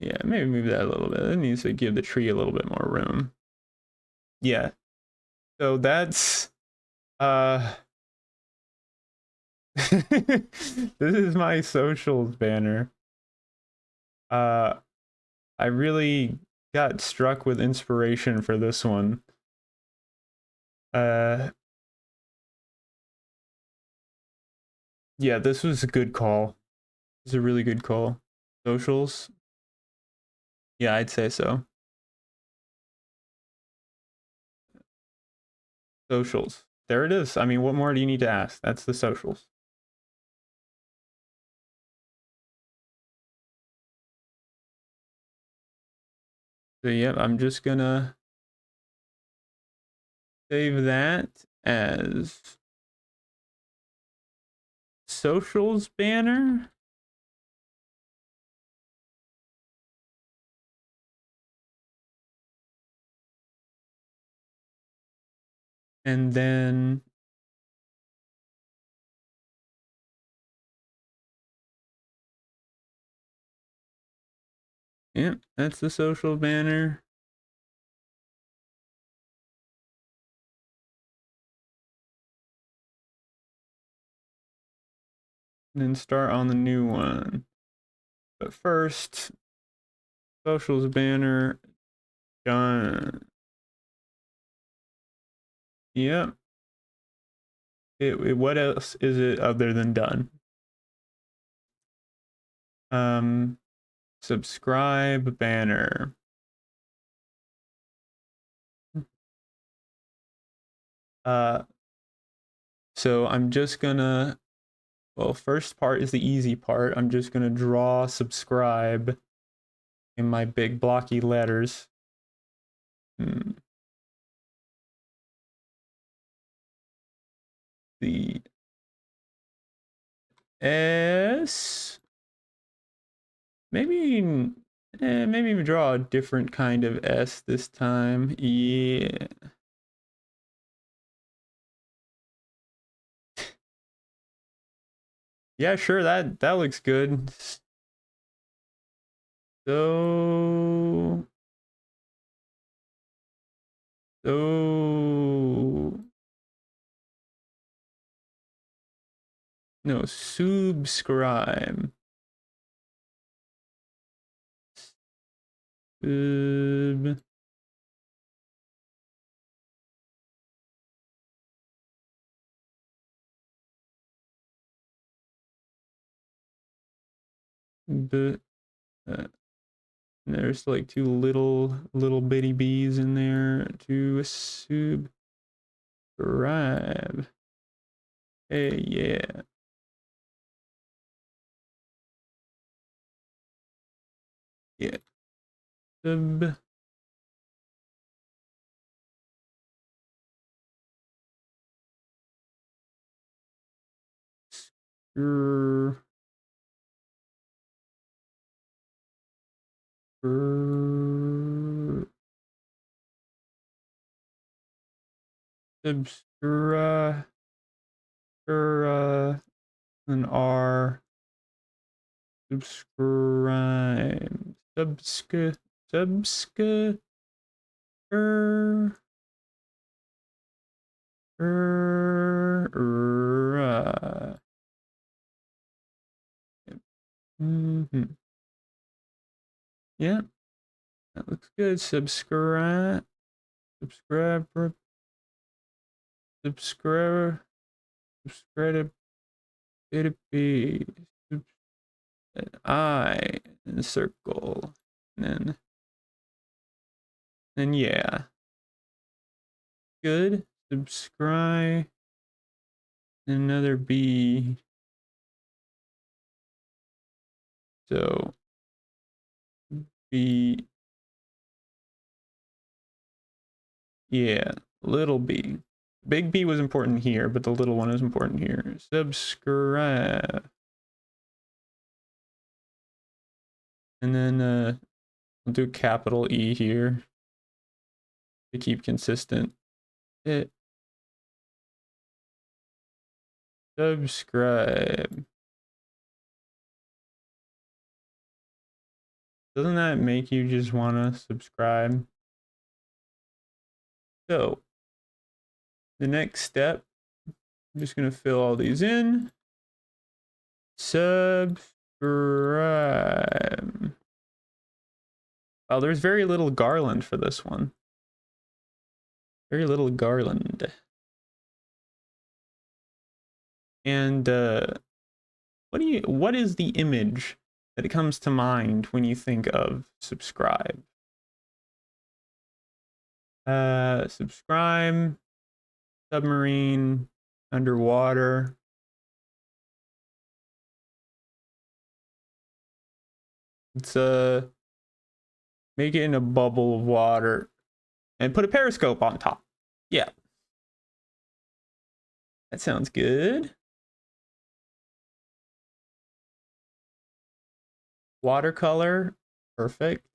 Yeah, maybe move that a little bit. It needs to give the tree a little bit more room. Yeah. So that's uh this is my socials banner. Uh I really got struck with inspiration for this one. Uh yeah, this was a good call. It's a really good call. Socials? Yeah, I'd say so. Socials. There it is. I mean, what more do you need to ask? That's the socials. So yeah, I'm just gonna save that as socials banner. And then yeah, that's the social banner. And then start on the new one. But first, socials banner done. Yep. What else is it other than done? Um, subscribe banner. Uh, so I'm just gonna, well, first part is the easy part. I'm just gonna draw subscribe in my big blocky letters. The S. Maybe, maybe draw a different kind of S this time. Yeah. Yeah, sure. That looks good. So, so no, subscribe. Sub. B, there's like two little bitty bees in there to subscribe. Hey, yeah. Yeah. Sub. Subscribe. Subscribe. An R. Subscribe. Subscribe. Mm-hmm. Yeah, that looks good. Subscribe. Subscribe. Subscribe. Subscribe. It'd be I and circle, and then yeah, good. Subscribe. Another B. So B, yeah, little B. Big B was important here, but the little one is important here. Subscribe. And then we'll do capital E here to keep consistent. Subscribe. Doesn't that make you just want to subscribe? So the next step, I'm just going to fill all these in. Subscribe. Oh, there's very little garland for this one. Very little garland. And what is the image that comes to mind when you think of subscribe? Subscribe, submarine, underwater. It's make it in a bubble of water and put a periscope on top. Yeah. That sounds good. Watercolor, perfect.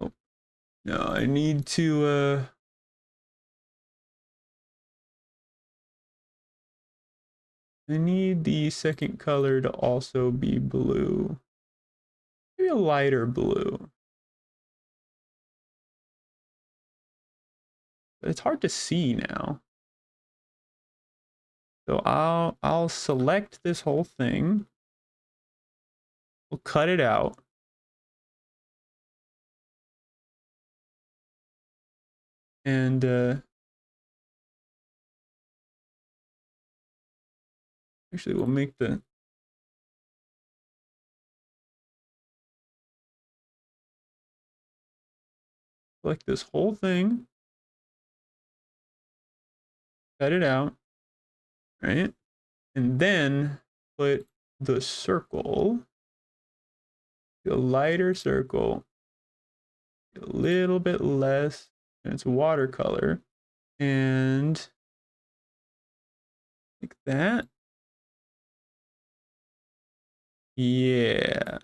Oh, no, I need to I need the second color to also be blue. Maybe a lighter blue. But it's hard to see now. So I'll select this whole thing. We'll cut it out. And actually we'll make the select this whole thing. Cut it out. Right? And then put the circle, a lighter circle, a little bit less, and it's watercolor, and like that. Yeah.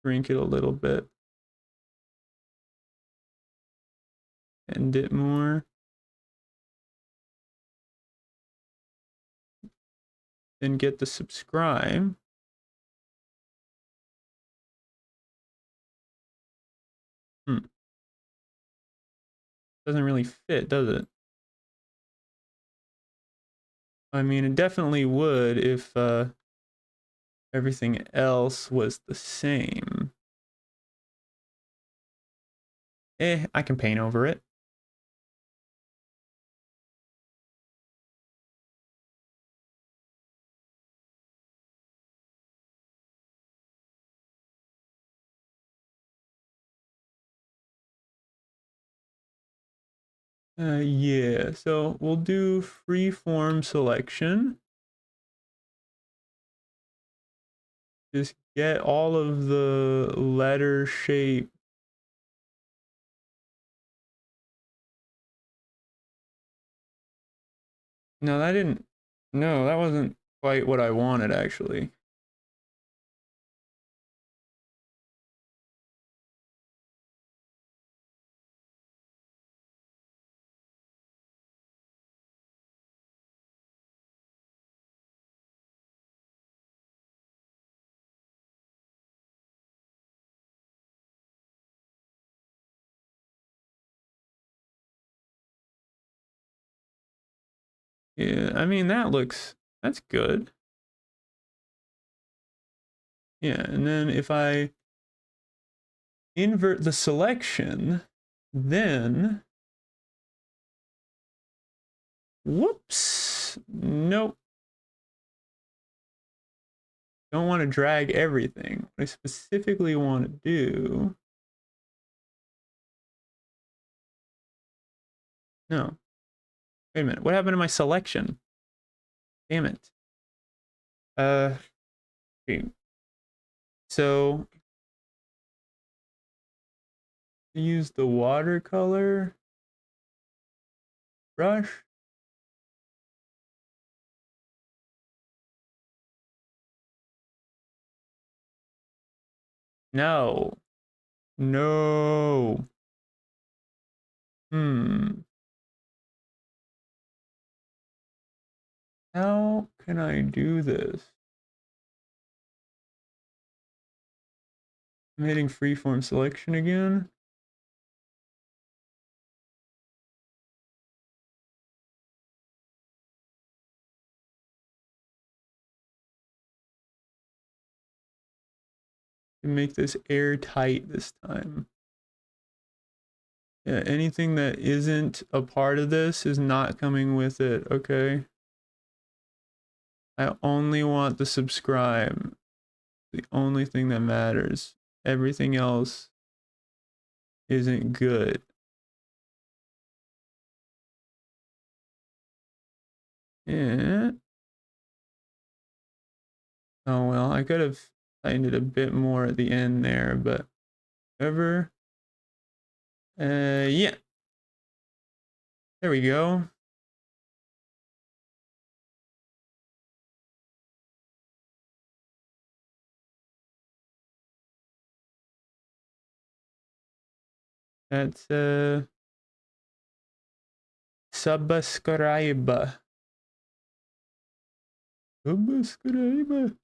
Shrink it a little bit. Bend it more. Then get the subscribe. Doesn't really fit, does it? I mean, it definitely would if everything else was the same. I can paint over it. Yeah, so we'll do freeform selection. Just get all of the letter shape. No, that wasn't quite what I wanted actually. Yeah, I mean, that's good. Yeah, and then if I invert the selection, then, whoops, nope. Don't want to drag everything. What I specifically want to do, no, wait a minute, what happened to my selection? Damn it. Okay. So, use the watercolor brush. No. No. How can I do this? I'm hitting freeform selection again. To make this airtight this time. Yeah, anything that isn't a part of this is not coming with it, okay? I only want the subscribe. The only thing that matters. Everything else isn't good. Yeah. Oh well, I could have tightened it a bit more at the end there, but whatever. Yeah. There we go. That's subscribe. Subscribe.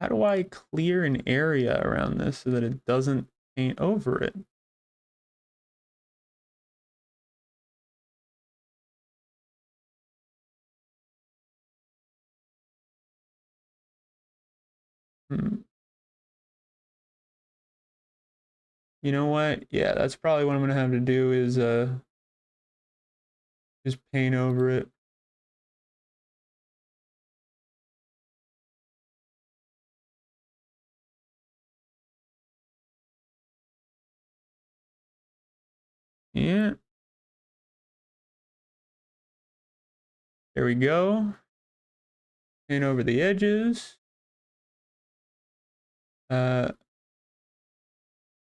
How do I clear an area around this so that it doesn't paint over it? You know what? Yeah, that's probably what I'm gonna have to do is just paint over it. Yeah. There we go. Paint over the edges.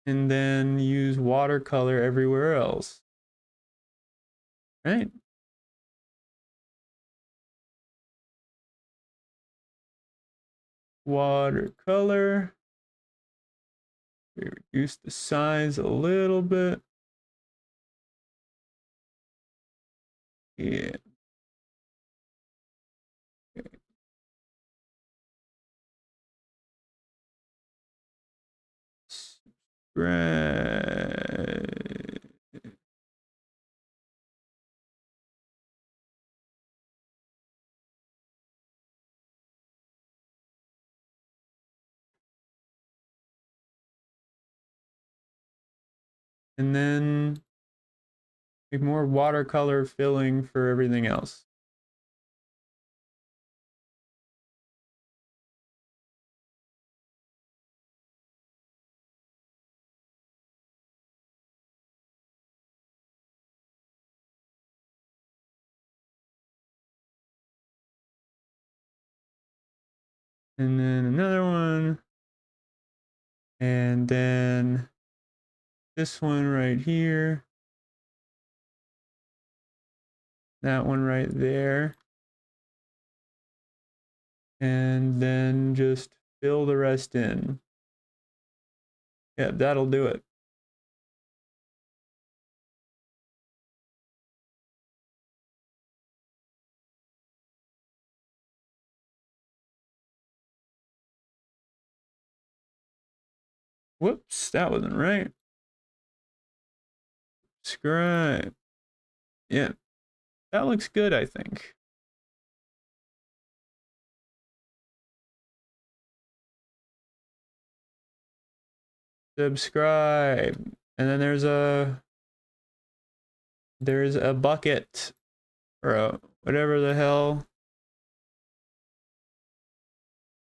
And then use watercolor everywhere else. Right? Watercolor. We reduce the size a little bit. Yeah. Spread. And then make more watercolor filling for everything else. And then another one. And then this one right here. That one right there. And then just fill the rest in. Yeah, that'll do it. Whoops, that wasn't right. Subscribe. Yeah. That looks good, I think. Subscribe. And then there's a bucket or whatever the hell.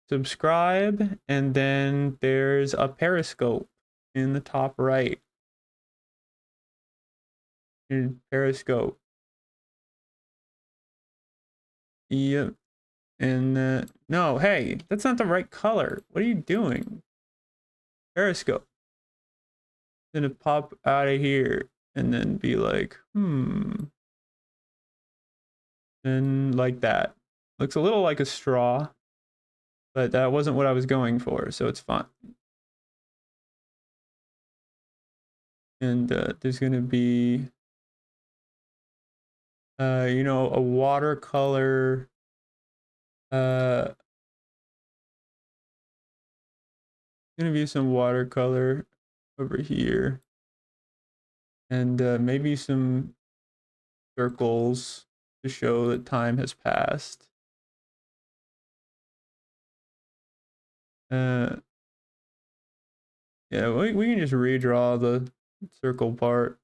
Subscribe, and then there's a periscope in the top right. Periscope. Yep. And no, hey, that's not the right color. What are you doing? Periscope. Gonna pop out of here and then be like, and like that. Looks a little like a straw, but that wasn't what I was going for, so it's fine. And there's gonna be, you know, a watercolor, gonna be some watercolor over here, and maybe some circles to show that time has passed. Yeah, we can just redraw the circle part.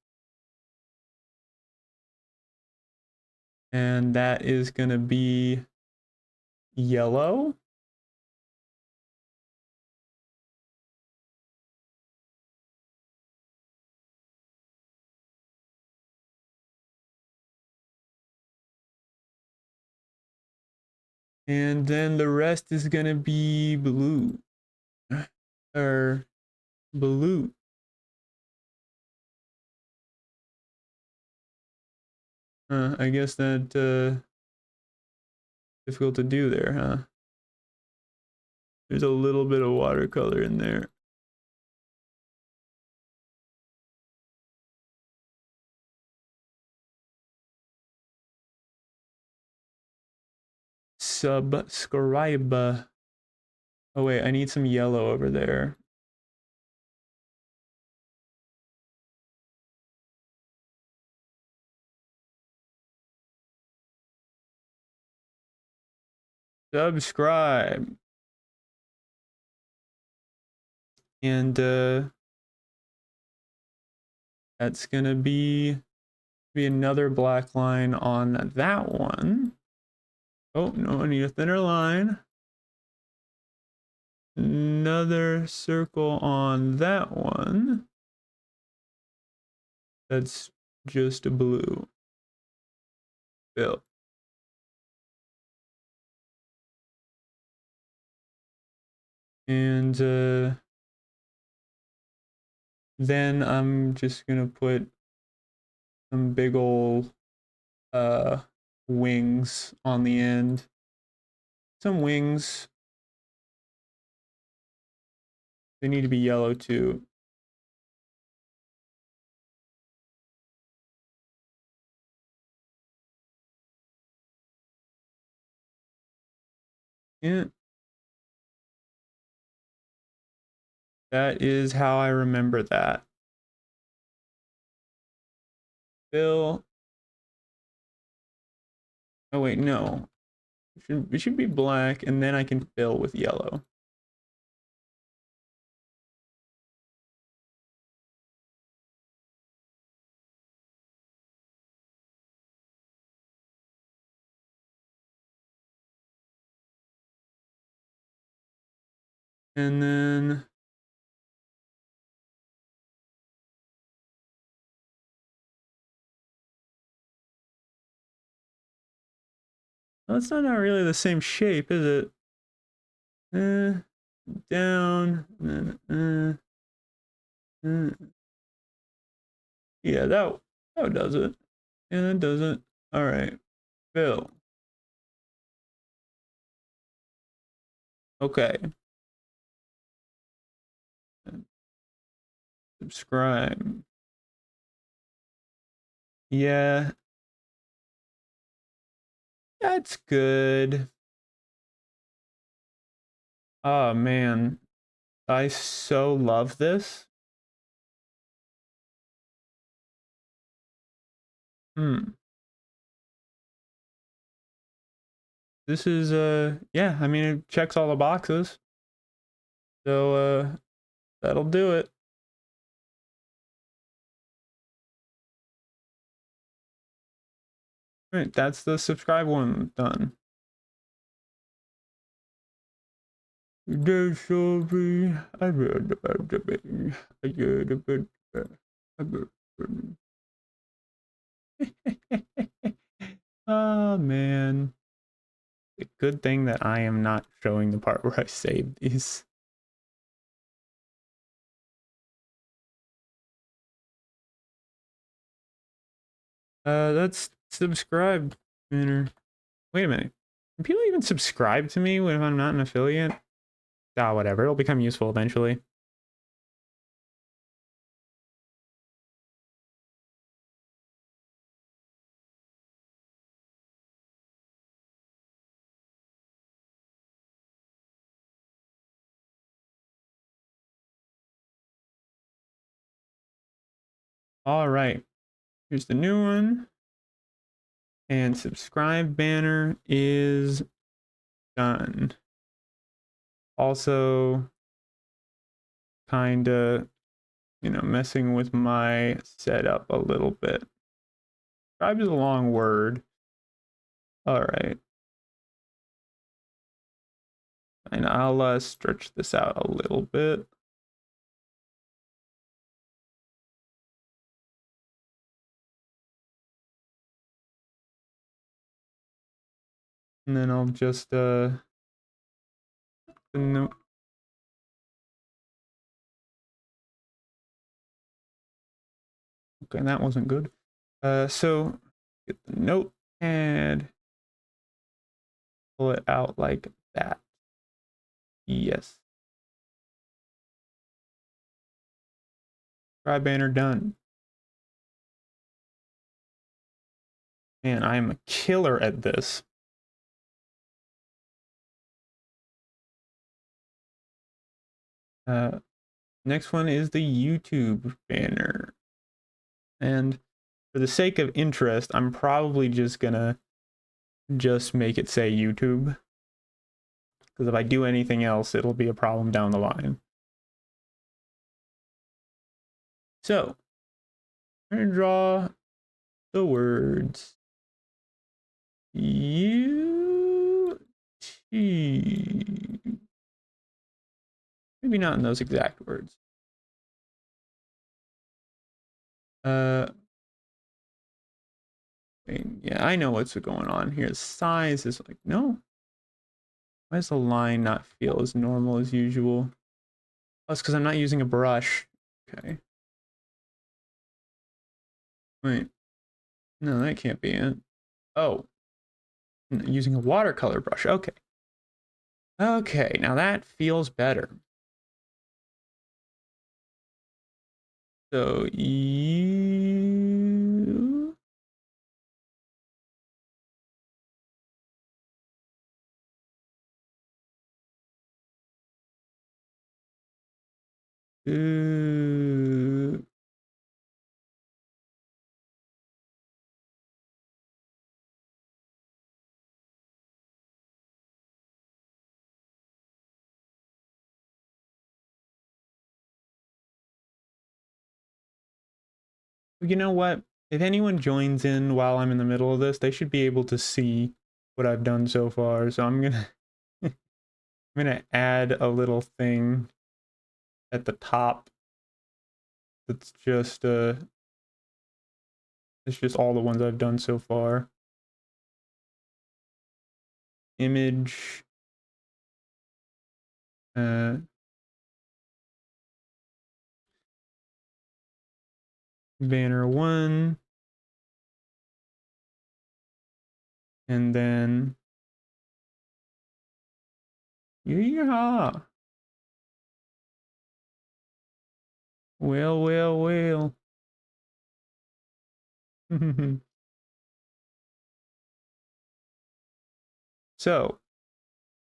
And that is gonna be yellow. And then the rest is gonna be blue. Or blue. I guess that difficult to do there, huh? There's a little bit of watercolor in there. Subscribe. Oh wait, I need some yellow over there. Subscribe. And that's gonna be another black line on that one. Oh no, I need a thinner line. Another circle on that one. That's just a blue. Fill. And then I'm just gonna put some big old wings on the end. Some wings. They need to be yellow too. Yeah. That is how I remember that. Fill. Oh wait, no. It should be black, and then I can fill with yellow. And then well, it's not really the same shape, is it? Down, and then yeah, that does it. Yeah, that does it. All right, fill. Okay. Subscribe. Yeah, that's good. Oh man, I so love this. Hmm. this is yeah, I mean it checks all the boxes. So that'll do it. Right, that's the subscribe one done. Sorry, I read about the baby. I read about oh man. A good thing that I am not showing the part where I saved these. That's subscribe banner. Wait a minute. Can people even subscribe to me when I'm not an affiliate? Ah, whatever. It'll become useful eventually. All right. Here's the new one. And subscribe banner is done. Also, kind of, messing with my setup a little bit. Subscribe is a long word. All right. And I'll stretch this out a little bit. And then I'll just no. Okay, that wasn't good. So get the notepad, pull it out like that. Yes. Try banner done. Man, I am a killer at this. Next one is the YouTube banner. And for the sake of interest, I'm probably just gonna make it say YouTube. Because if I do anything else, it'll be a problem down the line. So, I'm gonna draw the words UT. Maybe not in those exact words. Yeah, I know what's going on here. Size is like, no. Why does the line not feel as normal as usual? Oh, it's because I'm not using a brush. Okay. Wait. No, that can't be it. Oh. I'm using a watercolor brush. Okay. Okay, now that feels better. So you you know what? If anyone joins in while I'm in the middle of this, they should be able to see what I've done so far. So I'm gonna I'm gonna add a little thing at the top that's just it's just all the ones I've done so far. Image banner 1, and then yeah. Well. So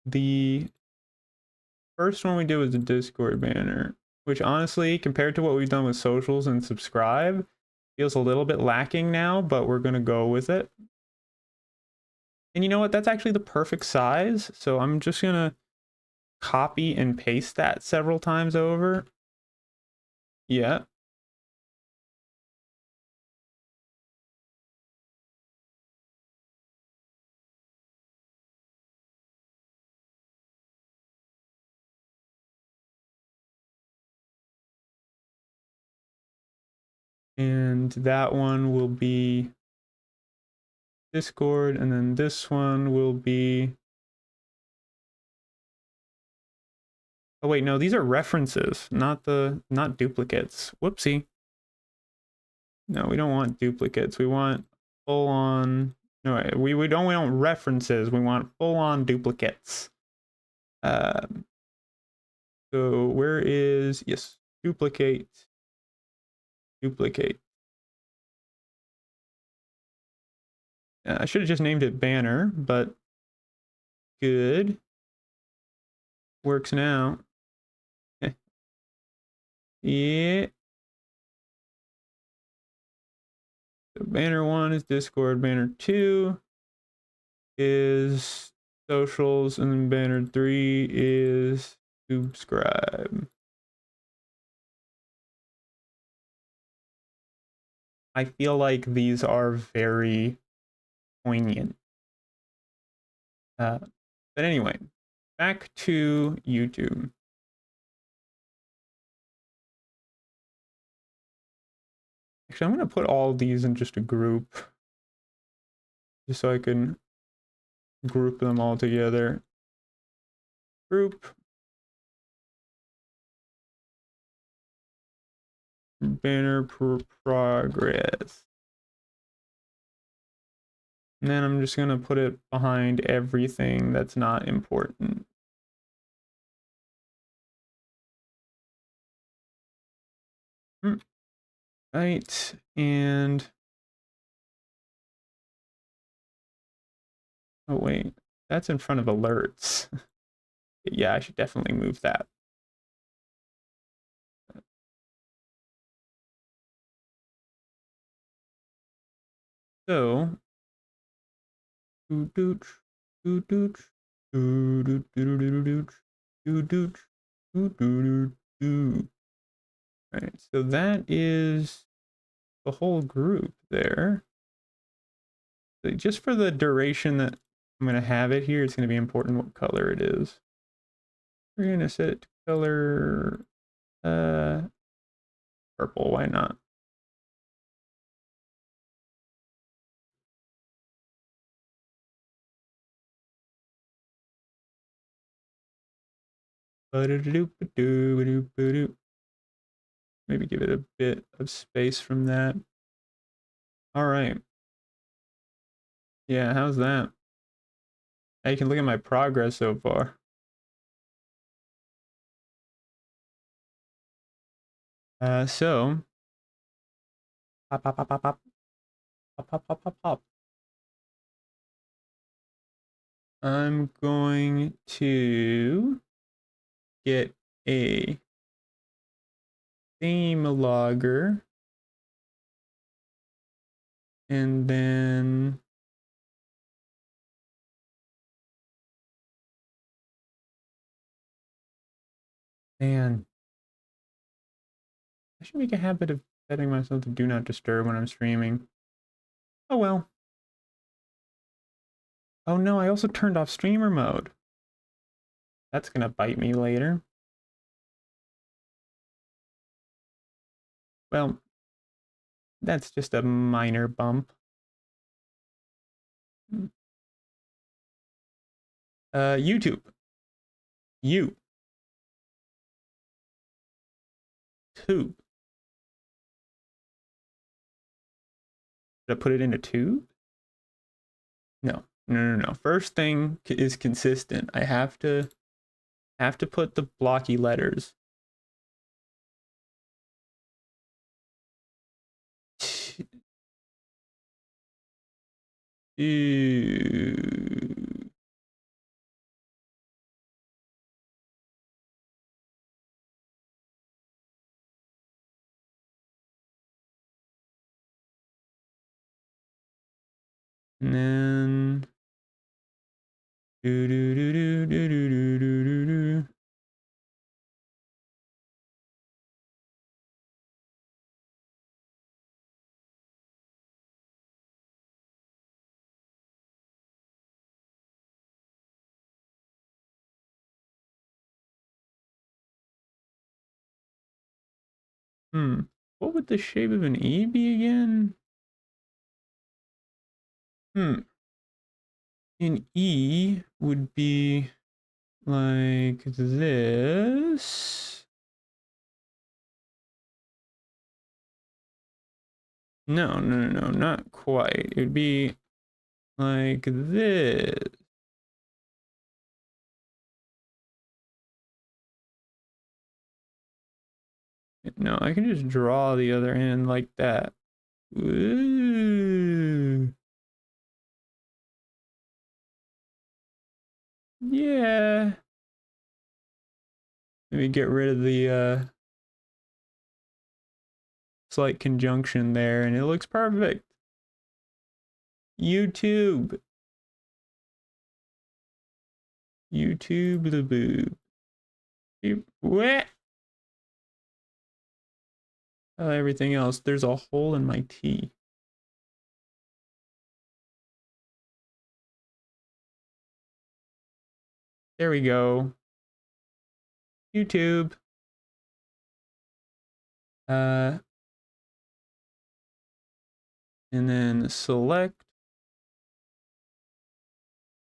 the first one we did was the Discord banner, which honestly, compared to what we've done with socials and subscribe, feels a little bit lacking now, but we're gonna go with it. And you know what? That's actually the perfect size. So I'm just gonna copy and paste that several times over. Yeah. And that one will be Discord, and then this one will be, oh wait, no, these are references, not duplicates. Whoopsie. No, we don't want duplicates. We want full on, no, we don't references. We want full on duplicates. Uh, so where is, yes, duplicate, duplicate. I should have just named it banner, but good. Works now. Yeah. So banner 1 is Discord, banner 2 is socials, and then banner 3 is subscribe. I feel like these are very poignant. But anyway, back to YouTube. Actually, I'm going to put all these in just a group, just so I can group them all together. Group. Banner progress. And then I'm just going to put it behind everything that's not important. Right, and oh wait, that's in front of alerts. Yeah, I should definitely move that. So, right, so that is the whole group there. So just for the duration that I'm going to have it here, it's going to be important what color it is. We're going to set it to color purple, why not? Maybe give it a bit of space from that. All right. Yeah, how's that? Now you can look at my progress so far. So pop, pop, pop, pop, pop, pop, pop, pop, pop, pop. I'm going to get a theme logger, and then man, I should make a habit of setting myself to do not disturb when I'm streaming. Oh well. Oh no, I also turned off streamer mode. That's gonna bite me later. Well, that's just a minor bump. YouTube. You. Tube. Should I put it into tube? No. No. First thing is consistent. I have to put the blocky letters. And then Do do do do do do do do do. What would the shape of an E be again? An E would be like this. No, no, no, no, not quite. It would be like this. No, I can just draw the other end like that. Ooh. Yeah. Let me get rid of the slight conjunction there, and it looks perfect. YouTube. YouTube the boob. What? Everything else. There's a hole in my T. There we go. YouTube. And then select.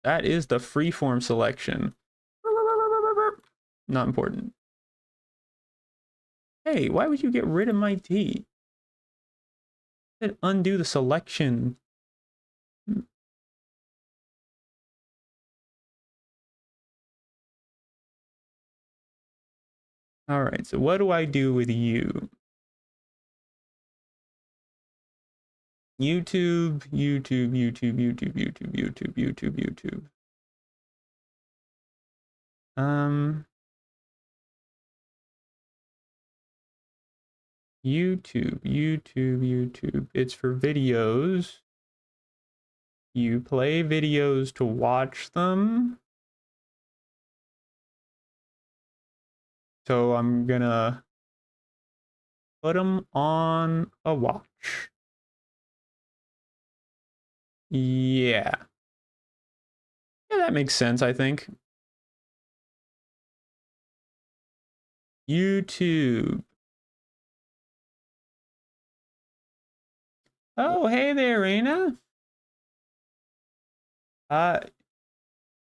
That is the freeform selection. Not important. Hey, why would you get rid of my T? Undo the selection. All right, so what do I do with you? YouTube, YouTube, YouTube, YouTube, YouTube, YouTube, YouTube, YouTube. YouTube, YouTube, YouTube. It's for videos. You play videos to watch them. So I'm gonna put them on a watch. Yeah. Yeah, that makes sense, I think. YouTube. Oh, hey there, Raina. Uh,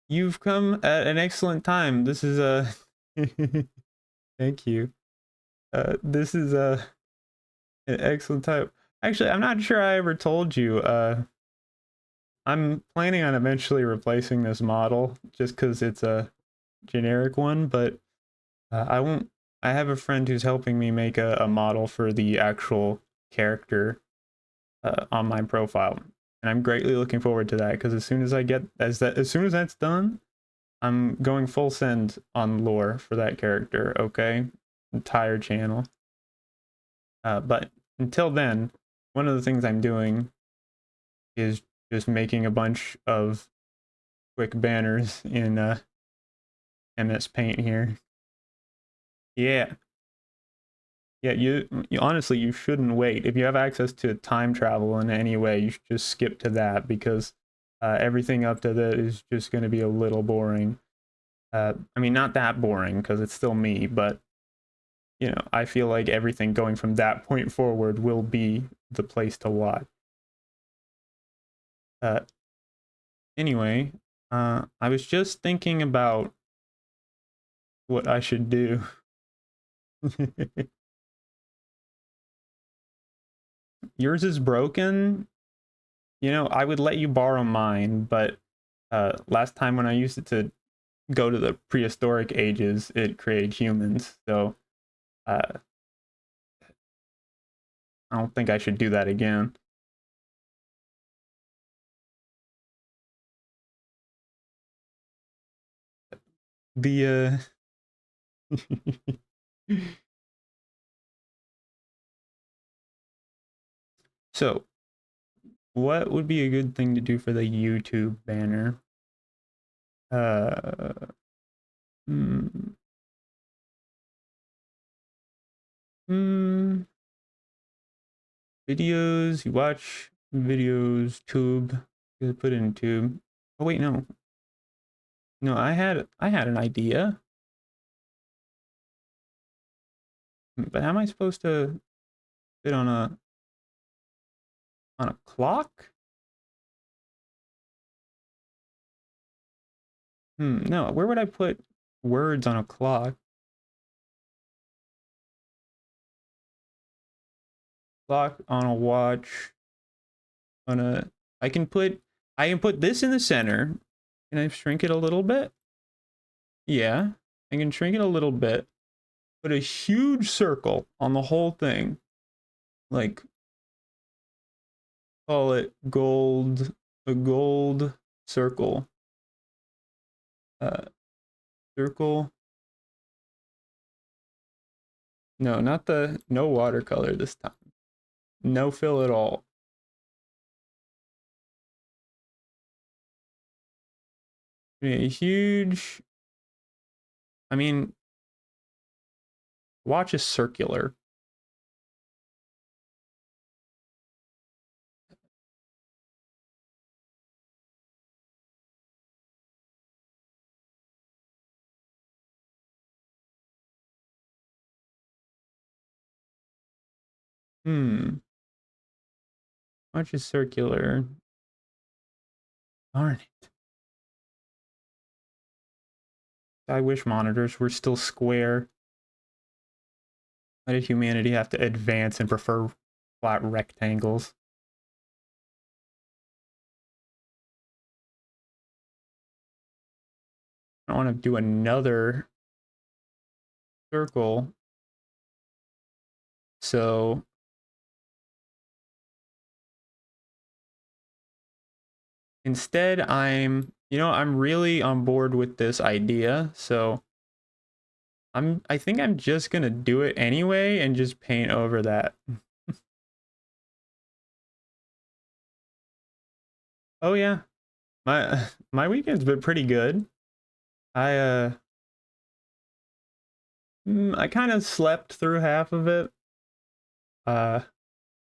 you've come at an excellent time. This is a thank you. This is a an excellent time. Actually, I'm not sure I ever told you. I'm planning on eventually replacing this model just because it's a generic one, but I won't. I have a friend who's helping me make a model for the actual character on my profile, and I'm greatly looking forward to that because as soon as that's done, I'm going full send on lore for that character. Okay, entire channel. But until then, one of the things I'm doing is just making a bunch of quick banners in MSpaint here. Yeah. Yeah, you honestly you shouldn't wait. If you have access to time travel in any way, you should just skip to that because everything up to that is just going to be a little boring. I mean, not that boring because it's still me, but you know, I feel like everything going from that point forward will be the place to watch. Uh, anyway, I was just thinking about what I should do. Yours is broken. You know, I would let you borrow mine, but last time when I used it to go to the prehistoric ages, it created humans. So uh, I don't think I should do that again. The so what would be a good thing to do for the YouTube banner? Uh, mm, mm, videos. You watch videos. Tube. You put it in tube. Oh wait, no, no. I had an idea, but how am I supposed to fit on a clock? No. Where would I put words on a clock? Clock on a watch. On a. I can put. I can put this in the center. Can I shrink it a little bit? Yeah, I can shrink it a little bit. Put a huge circle on the whole thing. Like, call it gold. A gold circle. Uh, circle. No, not the. No watercolor this time. No fill at all. A huge. I mean, watch is circular. Hmm. Watch is circular. Darn it. I wish monitors were still square. Why did humanity have to advance and prefer flat rectangles? I want to do another circle. So instead, I'm really on board with this idea. So I think I'm just gonna do it anyway and just paint over that. Oh yeah, my weekend's been pretty good. I uh I kind of slept through half of it. Uh,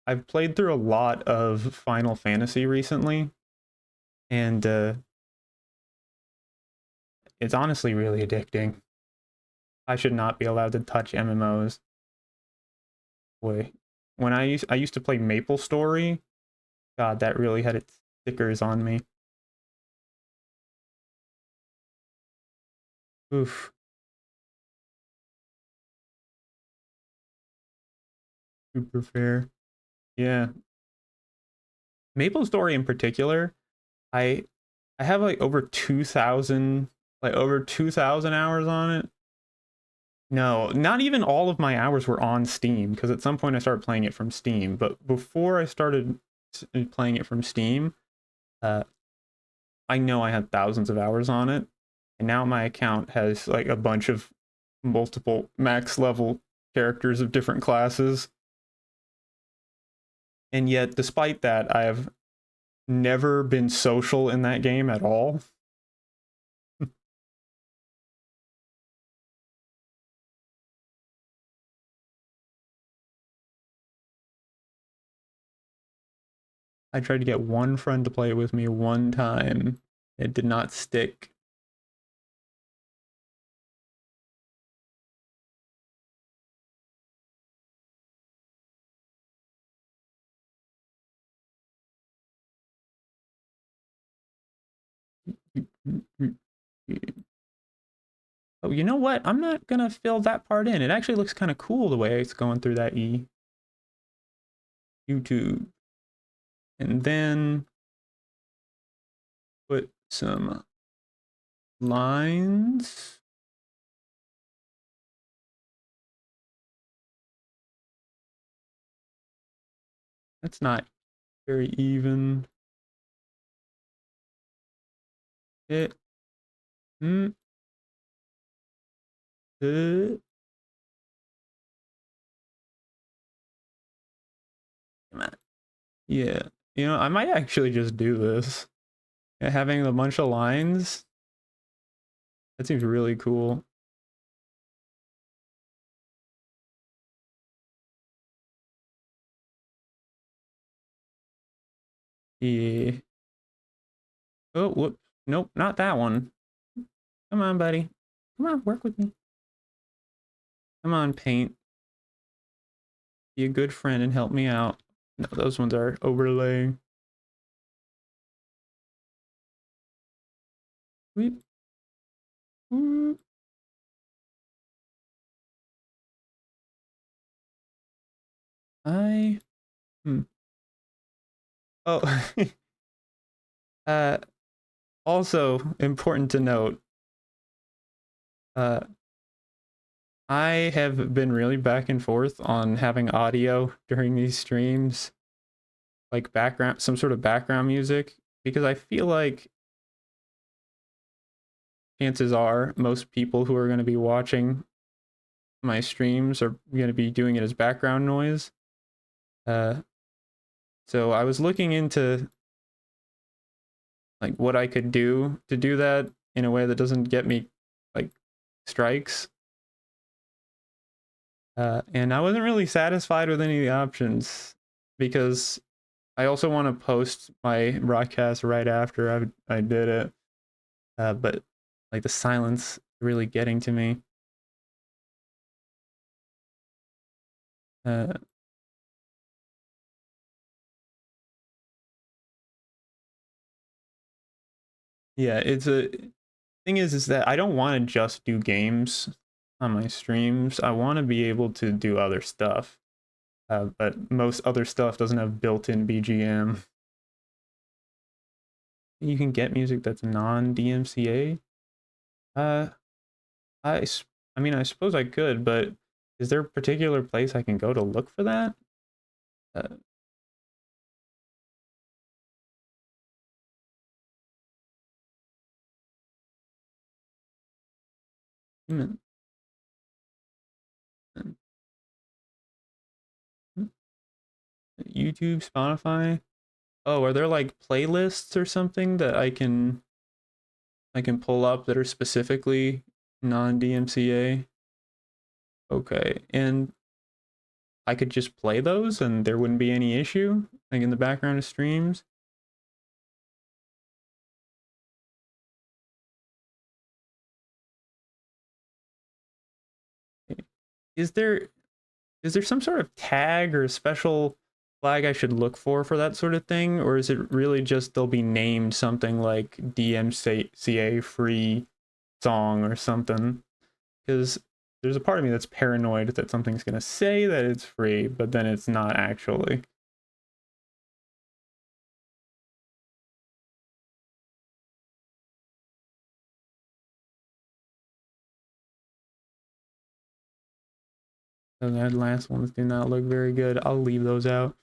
I've played through a lot of Final Fantasy recently, and it's honestly really addicting. I should not be allowed to touch MMOs. Boy, when I used to play Maple Story, God, that really had its stickers on me. Oof, super fair. Yeah, Maple Story in particular, I I have like over 2,000 hours on it. No, not even all of my hours were on Steam because at some point I started playing it from Steam. But before I started playing it from Steam, uh, I know I had thousands of hours on it, and now my account has like a bunch of multiple max level characters of different classes. And yet, despite that, I have never been social in that game at all. I tried to get one friend to play it with me one time. It did not stick. Oh, you know what? I'm not gonna fill that part in. It actually looks kind of cool the way it's going through that YouTube. And then put some lines. That's not very even. It. Mm, uh, come on. Yeah. I might actually just do this. Having a bunch of lines. That seems really cool. Yeah. Oh, whoops. Nope, not that one. Come on, buddy. Come on, work with me. Come on, paint. Be a good friend and help me out. No, those ones are overlaying. Weep. Whoop. I. Hmm. Oh. uh. Also important to note. Uh. I have been really back and forth on having audio during these streams, like background, some sort of background music, because I feel like chances are most people who are going to be watching my streams are going to be doing it as background noise. Uh, so I was looking into like what I could do to do that in a way that doesn't get me like strikes. And I wasn't really satisfied with any of the options because I also want to post my broadcast right after I did it. But like the silence really getting to me. Uh, yeah, it's a thing is that I don't want to just do games on my streams. I want to be able to do other stuff. But most other stuff doesn't have built-in BGM. You can get music that's non-DMCA. Uh, I, I mean, I suppose I could, but is there a particular place I can go to look for that? Uh, hmm, hmm, hmm, YouTube, Spotify. Oh, are there like playlists or something that I can pull up that are specifically non-DMCA? Okay, and I could just play those and there wouldn't be any issue, like in the background of streams. Is there is there some sort of tag or special flag I should look for that sort of thing, or is it really just they'll be named something like DMCA free song or something? Because there's a part of me that's paranoid that something's gonna say that it's free, but then it's not actually. So that last ones do not look very good. I'll leave those out.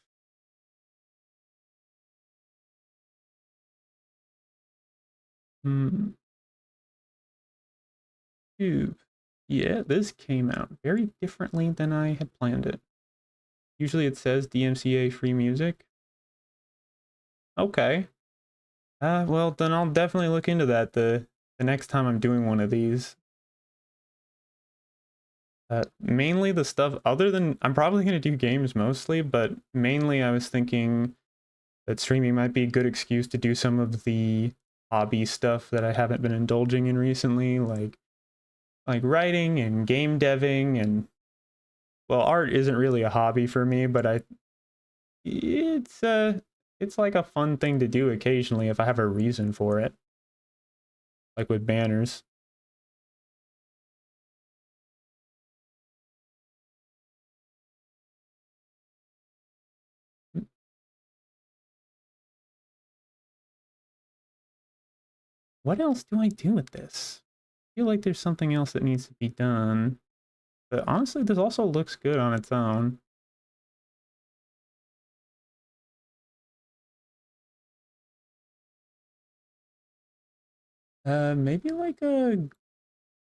Hmm. Tube. Yeah, this came out very differently than I had planned it. Usually it says DMCA free music. Okay. Well then I'll definitely look into that the next time I'm doing one of these. Mainly the stuff other than I'm probably gonna do games mostly, but mainly I was thinking that streaming might be a good excuse to do some of the hobby stuff that I haven't been indulging in recently, like writing and game deving and well, art isn't really a hobby for me, but it's it's like a fun thing to do occasionally if I have a reason for it, like with banners. What else do I do with this? I feel like there's something else that needs to be done. But honestly, this also looks good on its own. Maybe like a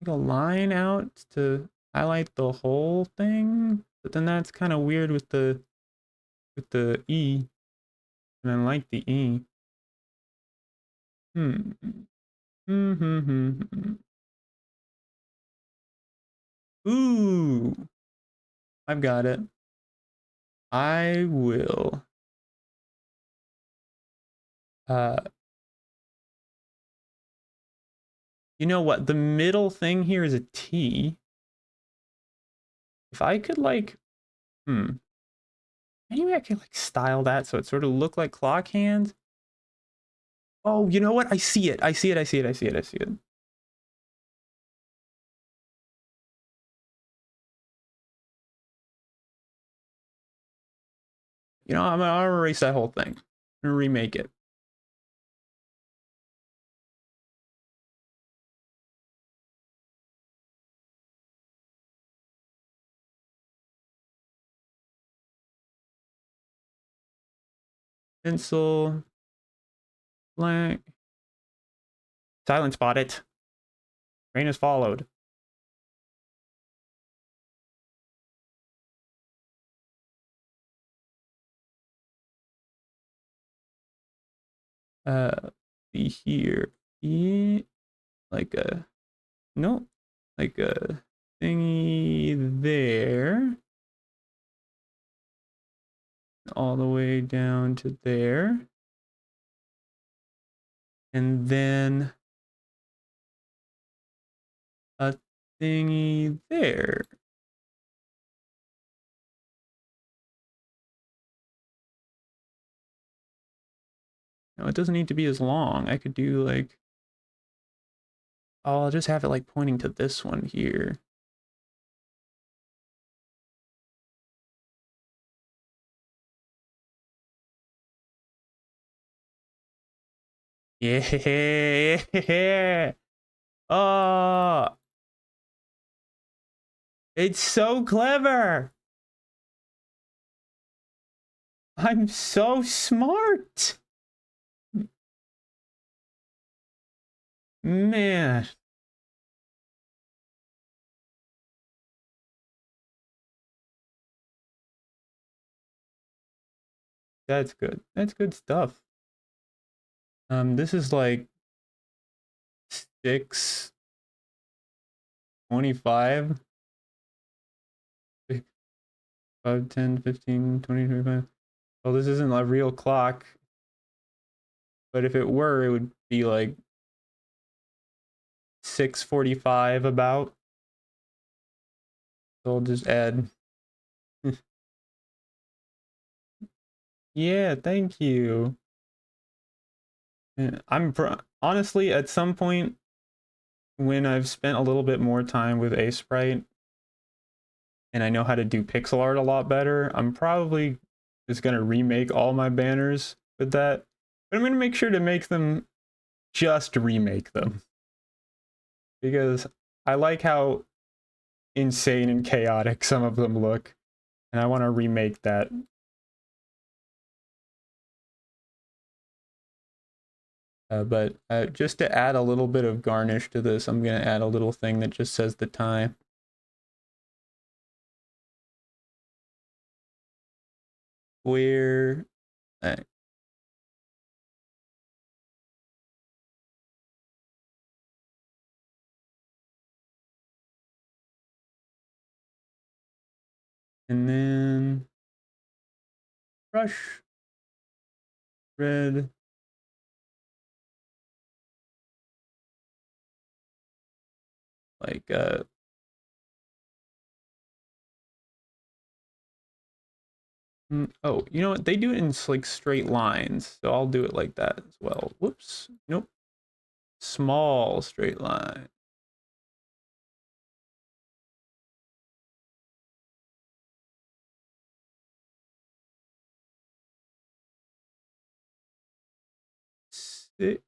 line out to highlight the whole thing. But then that's kind of weird with the E. And I like the E. Hmm. Hmm. Hmm. Hmm. Ooh, I've got it. I will. Uh, you know what? The middle thing here is a T. If I could like, anyway, I could like style that so it sort of look like clock hands. Oh, you know what? I see it. I see it. I see it. I see it. I see it. You know, I'm gonna erase that whole thing and remake it. Pencil, blank. Silent spot it. Rain has followed. Be here. Yeah, like a no, like a thingy there, all the way down to there, and then a thingy there. No, it doesn't need to be as long. I could do like, oh, I'll just have it like pointing to this one here. Yeah. Oh, it's so clever. I'm so smart. Man, that's good. That's good stuff. This is like 6:25. 5, 10, 15, 20, 25. Well, this isn't a real clock, but if it were, it would be like 6:45 about. So I'll just add. Yeah, thank you. Honestly, at some point when I've spent a little bit more time with MSprite and I know how to do pixel art a lot better, I'm probably just gonna remake all my banners with that. But I'm gonna make sure to make them just remake them because I like how insane and chaotic some of them look, and I want to remake that. But just to add a little bit of garnish to this, I'm gonna add a little thing that just says the time. Where, uh, and then brush, red, like oh, you know what? They do it in like straight lines, so I'll do it like that as well. Whoops, nope. Small straight line. Sit.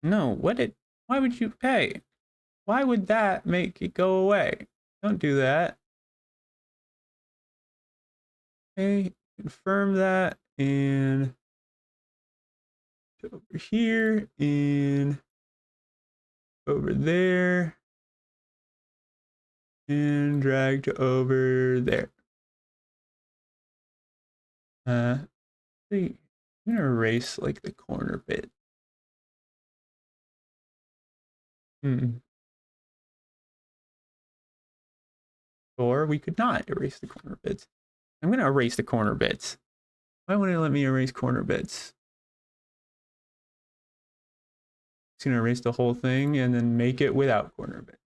No, why would you pay? Why would that make it go away? Don't do that. Okay, confirm that and over here and over there and drag to over there. I'm gonna erase like the corner bit. Hmm. Or we could not erase the corner bits. I'm going to erase the corner bits. Why wouldn't it let me erase corner bits? It's going to erase the whole thing and then make it without corner bits.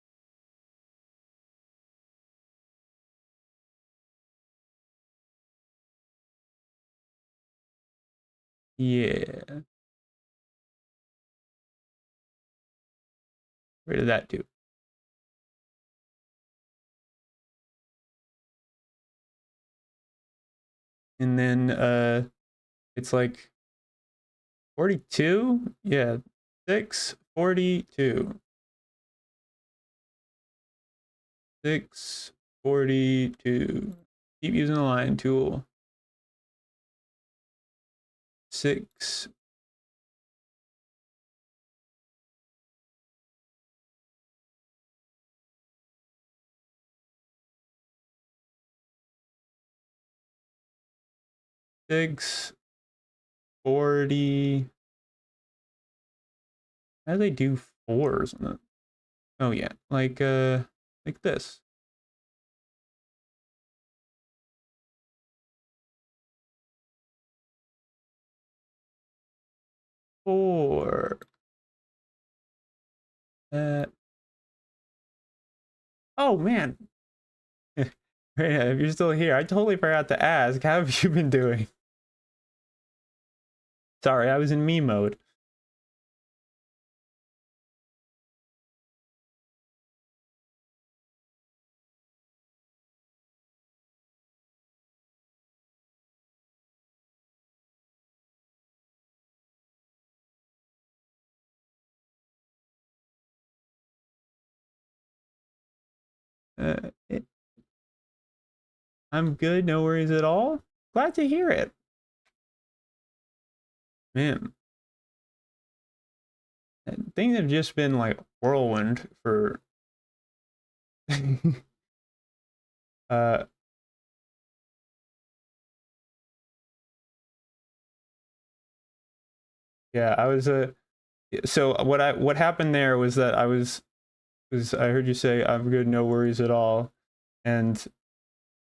Yeah. Rid of that too. And then it's like 42? Yeah. 642. 642. Keep using the line tool. 6. Six 40. How do they do fours on it? Oh yeah, like this. 4. Oh man. If you're still here, I totally forgot to ask, how have you been doing? Sorry, I was in me mode. Uh, it, I'm good, no worries at all. Glad to hear it. Man, things have just been like whirlwind for uh yeah, I was so what happened there was that I heard you say I'm good, no worries at all, and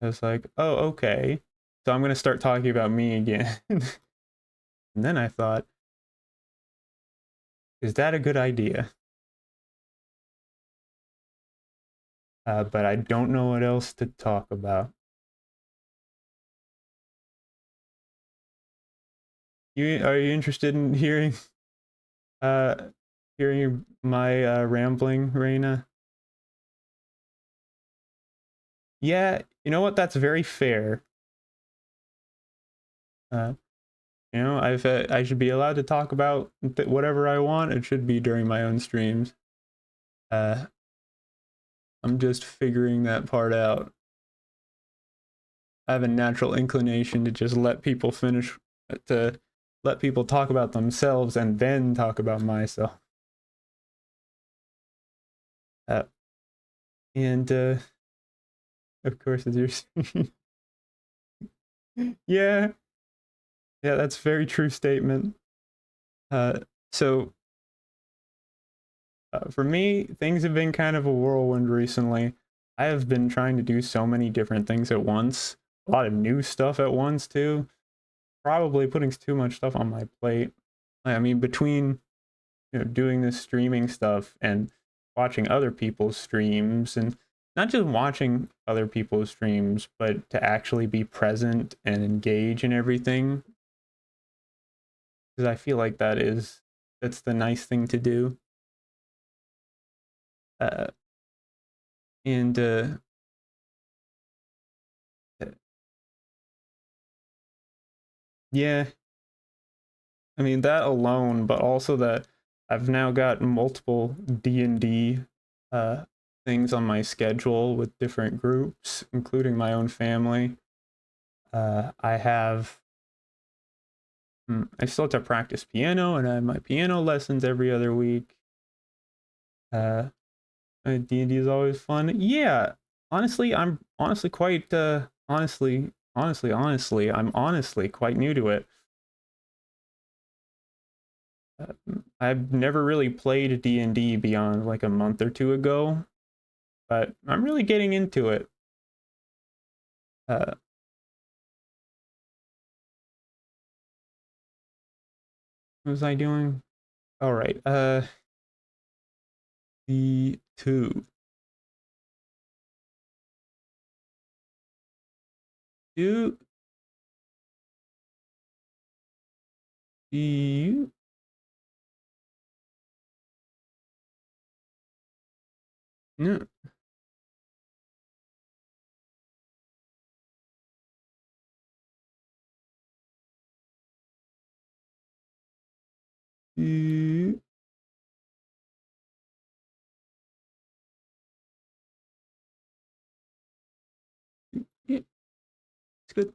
I was like, oh okay, so I'm gonna start talking about me again. And then I thought, is that a good idea? But I don't know what else to talk about. Are you interested in uh hearing my rambling, Reina? Yeah, you know what? That's very fair. Uh, I should be allowed to talk about whatever I want. It should be during my own streams. Uh, I'm just figuring that part out. I have a natural inclination to just let people finish, to let people talk about themselves and then talk about myself. Uh, and of course, it's your. Yeah, yeah, that's a very true statement. So for me, things have been kind of a whirlwind recently. I have been trying to do so many different things at once, a lot of new stuff at once too. Probably putting too much stuff on my plate. I mean, between doing this streaming stuff and watching other people's streams, and not just watching other people's streams, but to actually be present and engage in everything, because I feel like that's the nice thing to do. Uh, and yeah, I mean that alone, but also that I've now got multiple D&D uh, things on my schedule with different groups, including my own family. I have I still have to practice piano, and I have my piano lessons every other week. D&D is always fun. Yeah, honestly, I'm honestly quite honestly, I'm honestly quite new to it. I've never really played D&D beyond like a month or two ago, but I'm really getting into it. Uh, what was I doing? All right. The two. Do you? No. You, yeah, it's good.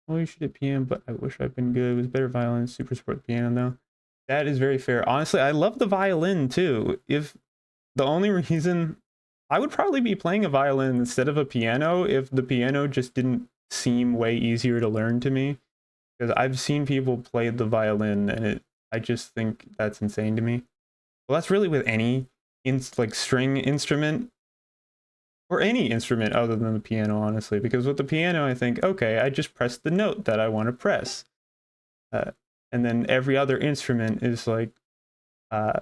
Well, you should hit piano, but I wish I'd been good. It was better violin, super support piano though. That is very fair. Honestly, I love the violin too. If the only reason I would probably be playing a violin instead of a piano if the piano just didn't seem way easier to learn to me. Because I've seen people play the violin and I just think that's insane to me. Well, that's really with any like string instrument or any instrument other than the piano, honestly. Because with the piano, I think, okay, I just press the note that I want to press. Uh, and then every other instrument is like, uh,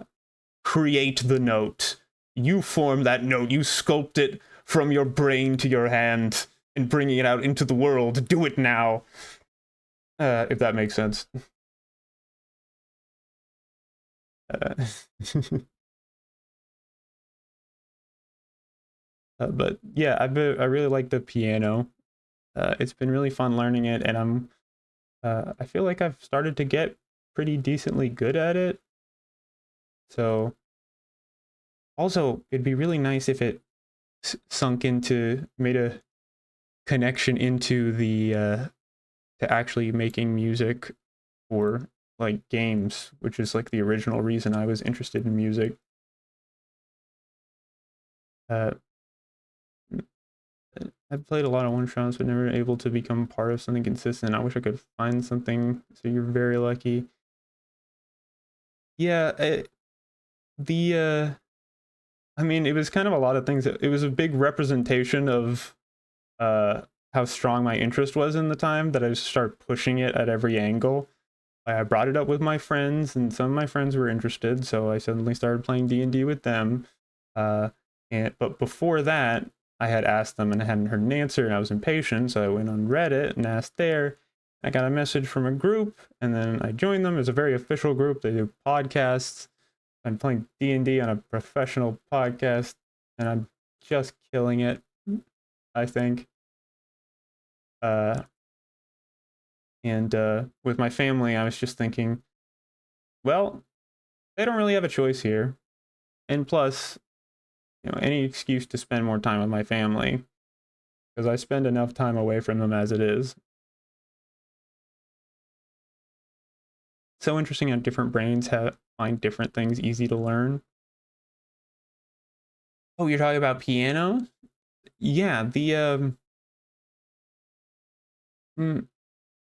create the note. You form that note. You sculpt it from your brain to your hand and bringing it out into the world. Do it now. If that makes sense. Uh, but yeah, I really like the piano. It's been really fun learning it, and I feel like I've started to get pretty decently good at it. So also, it'd be really nice if it sunk into made a connection into the to actually making music for like games, which is like the original reason I was interested in music. Uh, I've played a lot of one shots, but never able to become part of something consistent. I wish I could find something. So you're very lucky. Yeah, the I mean, it was kind of a lot of things. It was a big representation of uh how strong my interest was in the time that I just started pushing it at every angle. I brought it up with my friends, and some of my friends were interested, so I suddenly started playing D&D with them. Uh, but before that, I had asked them and I hadn't heard an answer, and I was impatient, so I went on Reddit and asked there. I got a message from a group, and then I joined them. It's a very official group. They do podcasts. I'm playing D&D on a professional podcast, and I'm just killing it, I think. Uh, and with my family, I was just thinking, well, they don't really have a choice here. And plus, any excuse to spend more time with my family, because I spend enough time away from them as it is. So interesting how different brains find different things easy to learn. Oh, you're talking about piano? Yeah, mm,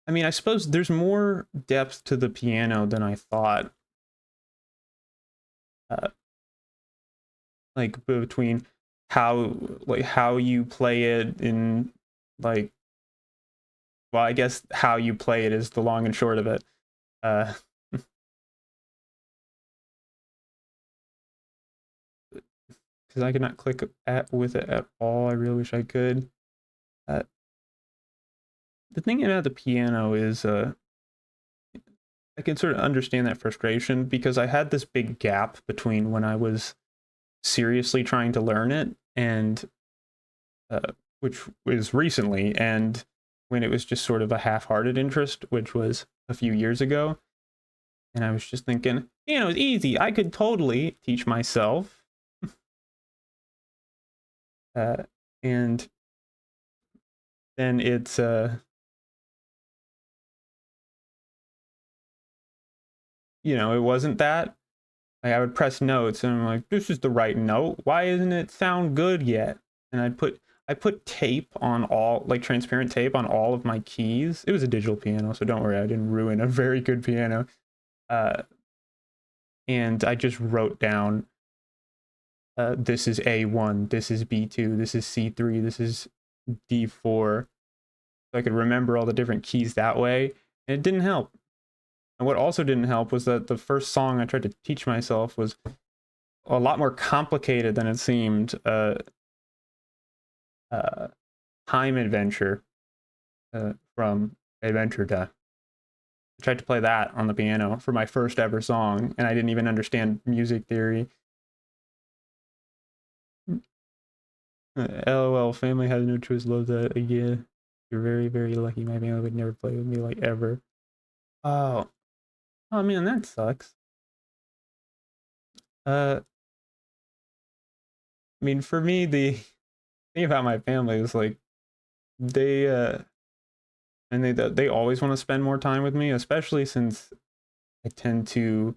I mean, I suppose there's more depth to the piano than I thought. Uh, like between how you play it in like well, I guess how you play it is the long and short of it. Uh, because I could not click at with it at all. I really wish I could. Uh, the thing about the piano is, I can sort of understand that frustration because I had this big gap between when I was seriously trying to learn it and which was recently, and when it was just sort of a half-hearted interest, which was a few years ago. And I was just thinking, it's easy. I could totally teach myself. Uh, and then it's it wasn't that. Like I would press notes and I'm like, this is the right note. Why isn't it sound good yet? And I put tape on all, like transparent tape on all of my keys. It was a digital piano, so don't worry, I didn't ruin a very good piano. And I just wrote down, this is A1, this is B2, this is C3, this is D4. So I could remember all the different keys that way, and it didn't help. And what also didn't help was that the first song I tried to teach myself was a lot more complicated than it seemed. Time Adventure from Adventure Time. I tried to play that on the piano for my first ever song, and I didn't even understand music theory. LOL, family has no choice, love that again. You're very, very lucky. My family would never play with me like ever. Oh, oh man, that sucks. I mean, for me, the thing about my family is like they and they always want to spend more time with me, especially since I tend to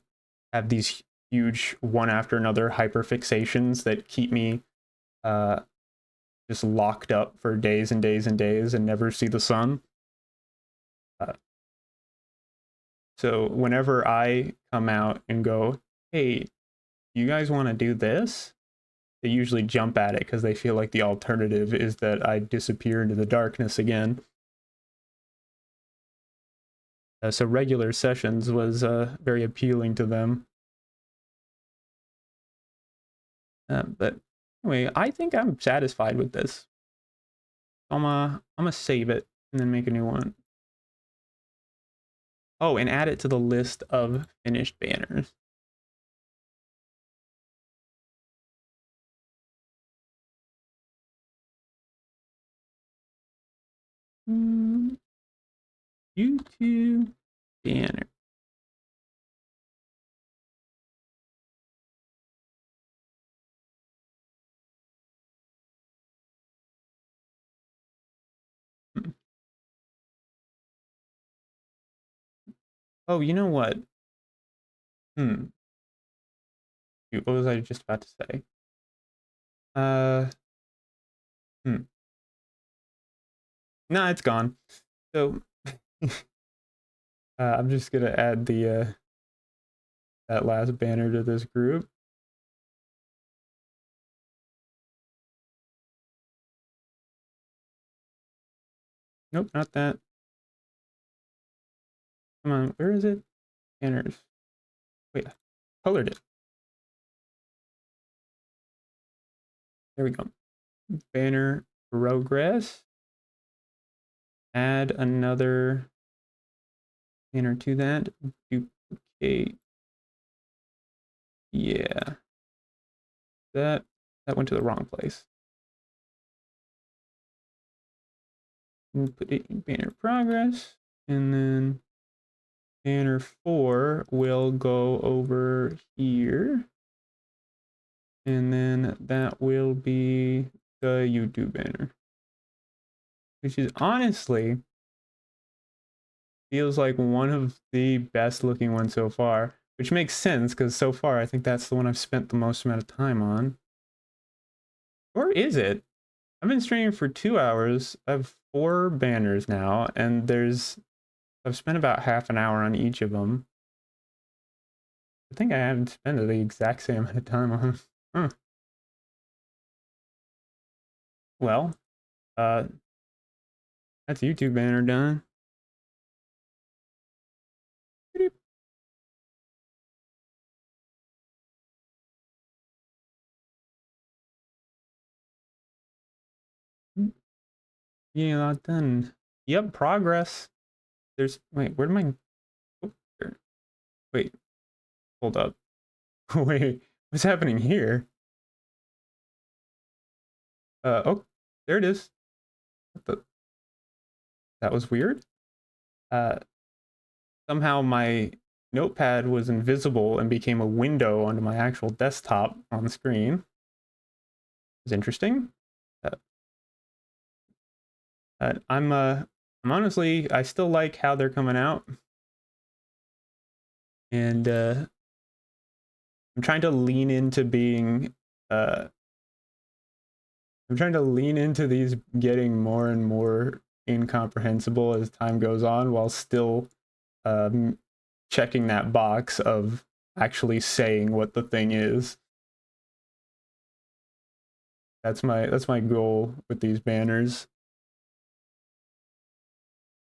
have these huge one after another hyperfixations that keep me uh just locked up for days and days and days and never see the sun. Uh, so whenever I come out and go, hey, you guys want to do this? They usually jump at it because they feel like the alternative is that I disappear into the darkness again. So regular sessions was very appealing to them. But anyway, I think I'm satisfied with this. I'm gonna save it and then make a new one. Oh, and add it to the list of finished banners. YouTube banner. Oh, you know what? What was I just about to say? Hmm. No, it's gone. So I'm just gonna add the that last banner to this group. Nope, not that. Come on, where is it? Banners. Wait, I colored it. There we go. Banner progress. Add another banner to that. Duplicate. Yeah. That went to the wrong place. And put it in banner progress. And then banner 4 will go over here. And then that will be the YouTube banner. Which is honestly feels like one of the best looking ones so far. Which makes sense because so far I think that's the one I've spent the most amount of time on. Or is it? I've been streaming for 2 hours. I have 4 banners now, and I've spent about half an hour on each of them. I think I haven't spent the exact same amount of time on them. Huh. Well, that's YouTube banner done. Yeah, that done. Yep, progress. Wait, where did my, oh, wait, hold up. Wait, what's happening here? Oh, there it is. That was weird. Uh, Somehow my notepad was invisible and became a window onto my actual desktop on the screen. It was interesting. Uh, I'm honestly, I still like how they're coming out. And I'm trying to lean into being I'm trying to lean into these getting more and more incomprehensible as time goes on while still um, checking that box of actually saying what the thing is. That's my goal with these banners.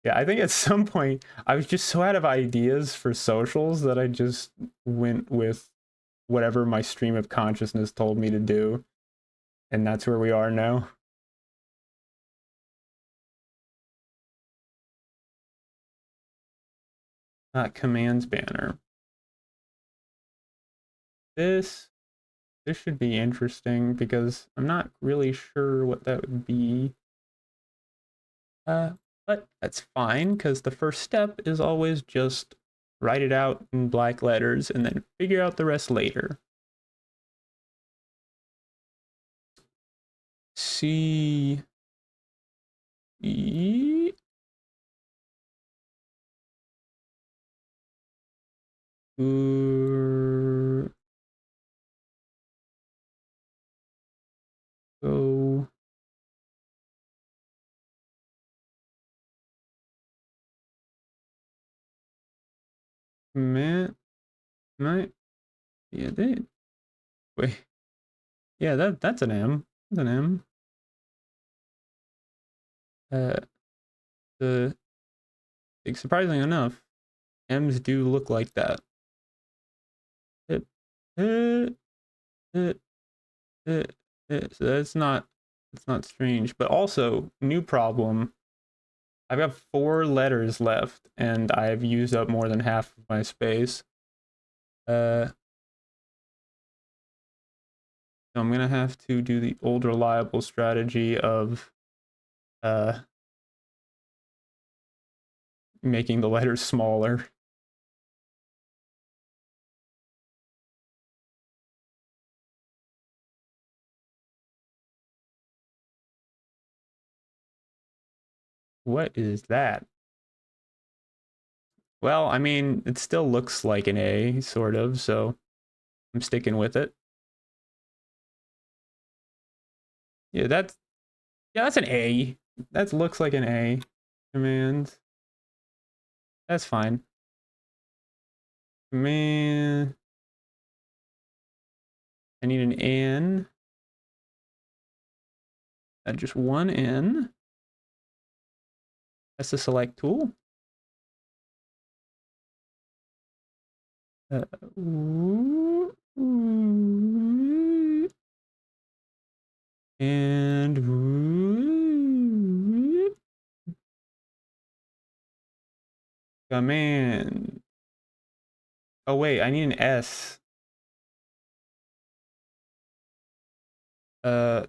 Yeah, I think at some point I was just so out of ideas for socials that I just went with whatever my stream of consciousness told me to do, and that's where we are now. Commands banner. This this should be interesting because I'm not really sure what that would be. Uh, but that's fine because the first step is always just write it out in black letters and then figure out the rest later. C E go man might yeah they wait yeah that's an M. That's an M. Uh the surprisingly enough, M's do look like that. It, it, it, so it's not strange. But also, new problem. I've got 4 letters left, and I've used up more than half of my space. So I'm gonna have to do the old reliable strategy of uh making the letters smaller. What is that? Well, I mean, it still looks like an A, sort of, so I'm sticking with it. Yeah, that's an A. That looks like an A. Command. That's fine. Man, I need an N. Just one N. That's the select tool. And command. Oh wait, I need an S. Uh,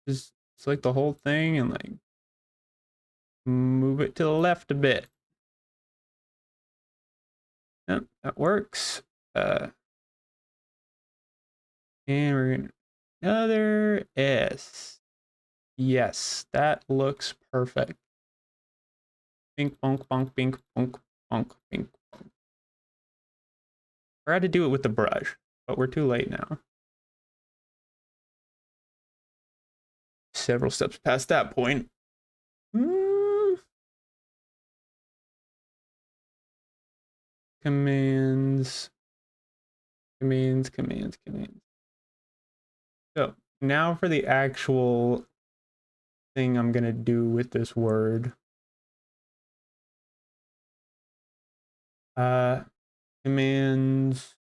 just select the whole thing and like move it to the left a bit. Yep, that works. And we're gonna another S. Yes, that looks perfect. Bink, bonk, bonk, bink, bonk, bonk, bink. I had to do it with the brush, but we're too late now. Several steps past that point. Commands, commands. So now for the actual thing I'm gonna do with this word. Commands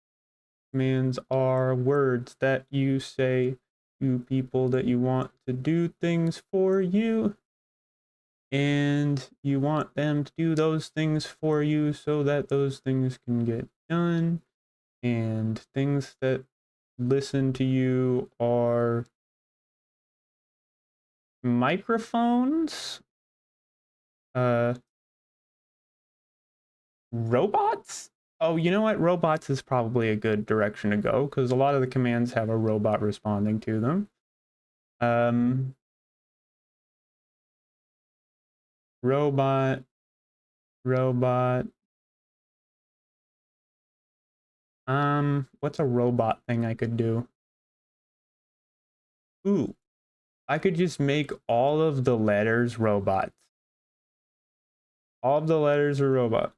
are words that you say to people that you want to do things for you, and you want them to do those things for you so that those things can get done. And things that listen to you are microphones, uh robots. Oh, you know what, robots is probably a good direction to go because a lot of the commands have a robot responding to them. um Robot, robot. What's a robot thing I could do? Ooh, I could just make all of the letters robots. All of the letters are robots.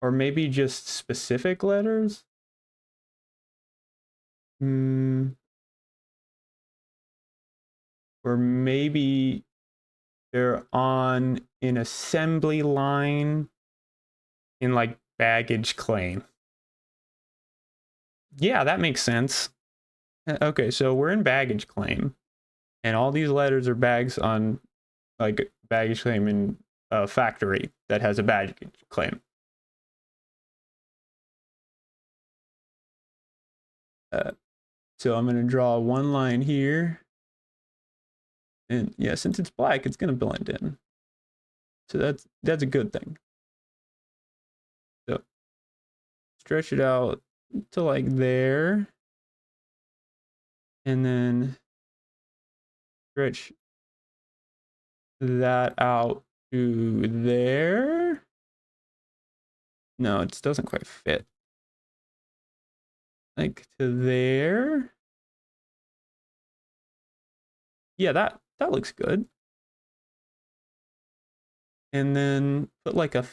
Or maybe just specific letters? Or maybe they're on an assembly line in like baggage claim. Yeah, that makes sense. Okay, so we're in baggage claim, and all these letters are bags on like baggage claim in a factory that has a baggage claim. So I'm gonna draw one line here, and yeah, since it's black, it's gonna blend in. So that's a good thing. So stretch it out to like there, and then stretch that out to there. No, it just doesn't quite fit. Like to there. Yeah, that looks good. And then put like a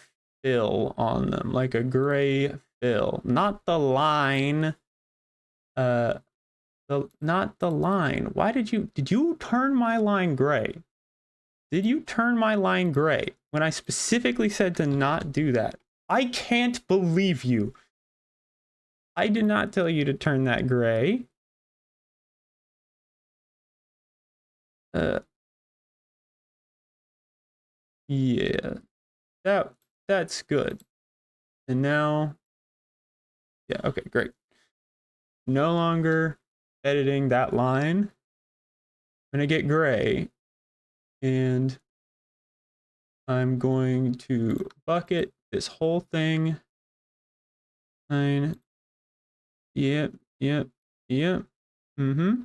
fill on them, like a gray fill, not the line. Not the line. Why did you turn my line gray? Did you turn my line gray when I specifically said to not do that? I can't believe you. I did not tell you to turn that gray. Yeah, that's good. And now, yeah, okay, great. No longer editing that line. I'm gonna get gray, and I'm going to bucket this whole thing. Line. Yep, yep, yep. Mm-hmm.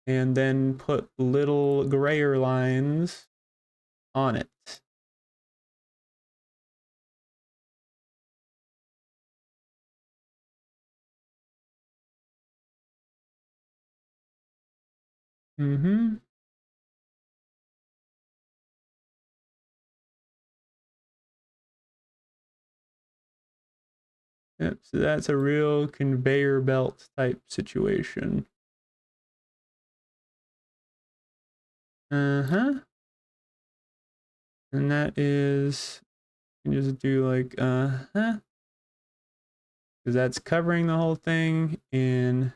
And then put little grayer lines on it. Mm-hmm. Yep, so that's a real conveyor belt type situation. Uh-huh. And that is, you can just do like, uh-huh. Because that's covering the whole thing, and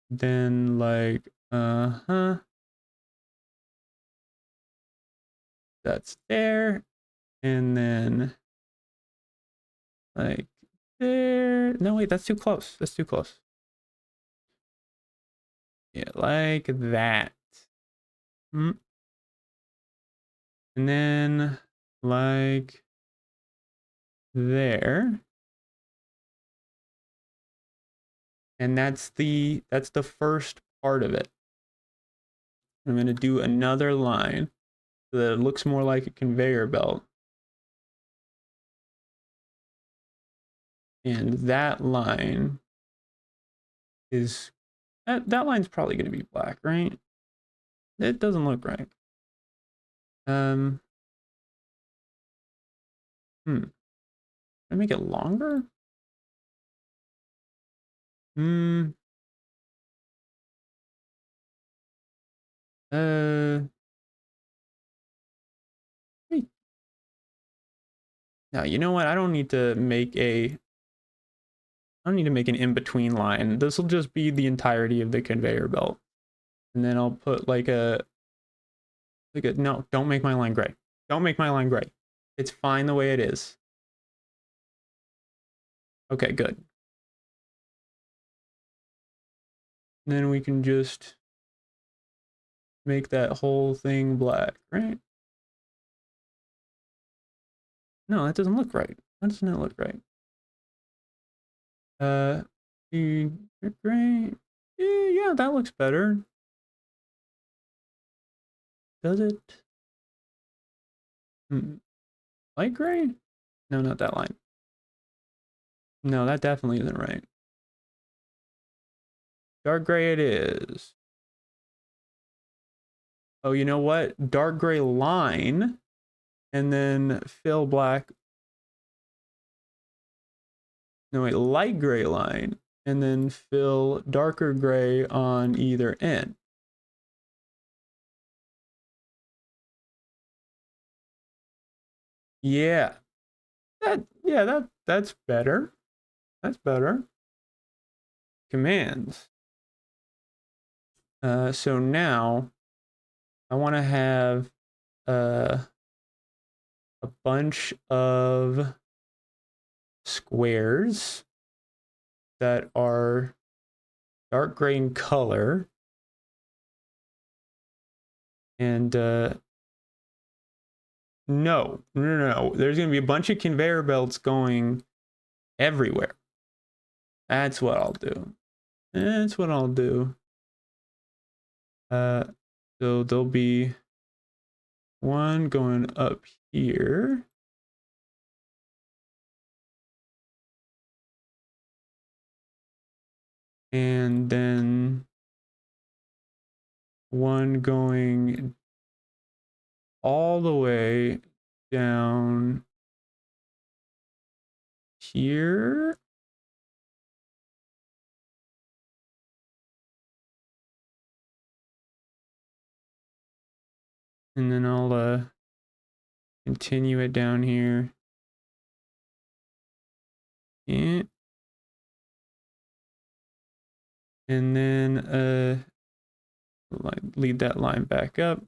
then like, uh-huh. That's there, and then like there. No, wait, that's too close. That's too close. Yeah, like that. And then like there. And that's the first part of it. I'm going to do another line so that it looks more like a conveyor belt. And that line is that line's probably going to be black, right? It doesn't look right. Can I make it longer? Uh, wait. Now, you know what? I don't need to make an in-between line. This will just be the entirety of the conveyor belt. And then I'll put like a no, don't make my line gray. Don't make my line gray. It's fine the way it is. Okay, good. And then we can just make that whole thing black, right? No, that doesn't look right. Why doesn't it look right? Gray. Yeah, that looks better. Does it? Light gray? No, not that line. No, that definitely isn't right. Dark gray it is. Oh, you know what? Dark gray line, and then fill black. No, wait, light gray line, and then fill darker gray on either end. Yeah. That's better. That's better. Commands. So now I want to have uh, a bunch of squares that are dark gray in color, and no. There's gonna be a bunch of conveyor belts going everywhere. That's what I'll do. That's what I'll do. So there'll be one going up here. And then one going all the way down here. And then I'll continue it down here. Yeah. And then lead that line back up.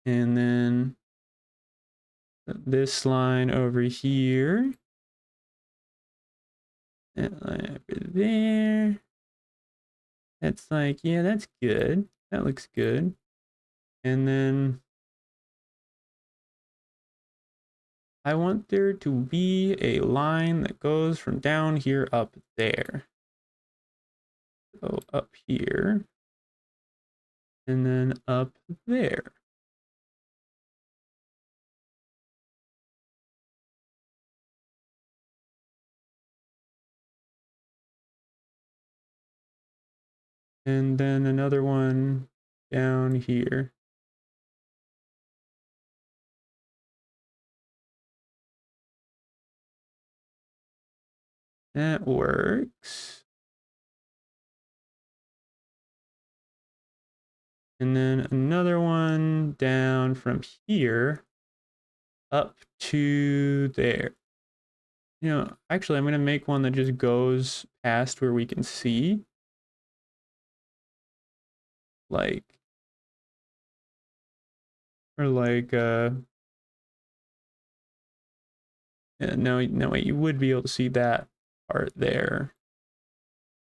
And then this line over here. That line over there. That's like, yeah, that's good. That looks good. And then I want there to be a line that goes from down here up there. So up here. And then up there. And then another one down here. That works. And then another one down from here up to there. You know, actually, I'm going to make one that just goes past where we can see. Like, or like, yeah, no, wait, you would be able to see that part there.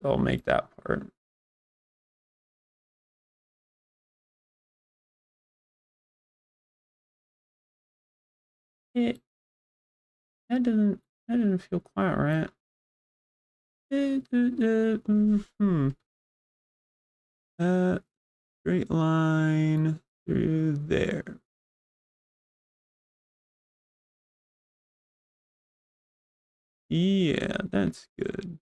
I'll make that part. It, that doesn't feel quite right. Straight line through there. Yeah, that's good.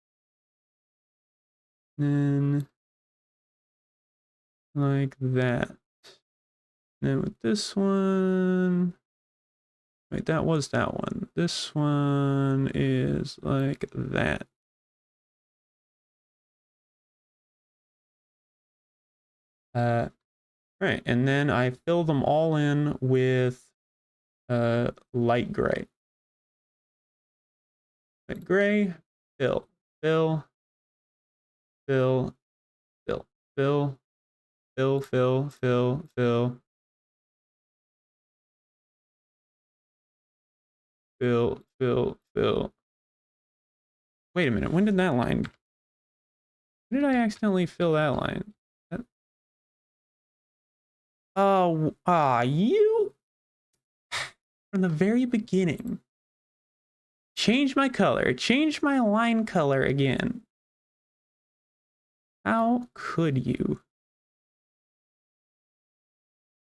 Then like that. Then with this one, wait, that was that one. This one is like that. Right, and then I fill them all in with light gray. Light gray, fill, fill, fill, fill, fill, fill, fill, fill, fill, fill, fill, fill. Wait a minute, when did that line? When did I accidentally fill that line? Oh, you from the very beginning. Change my color, change my line color again. How could you?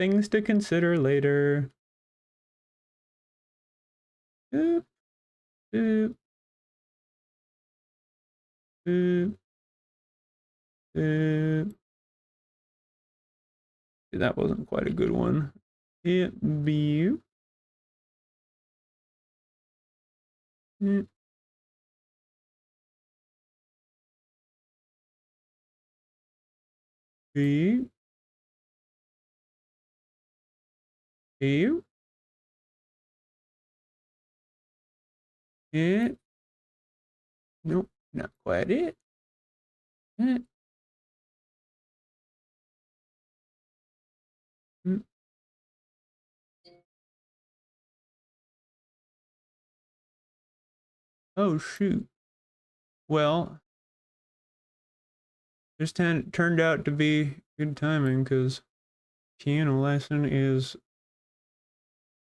things to consider later. Boop, boop, boop, boop. That wasn't quite a good one. It be. Be. You. It. Nope, not quite it. Eh, mm. Oh shoot. Well, this turned out to be good timing because piano lesson is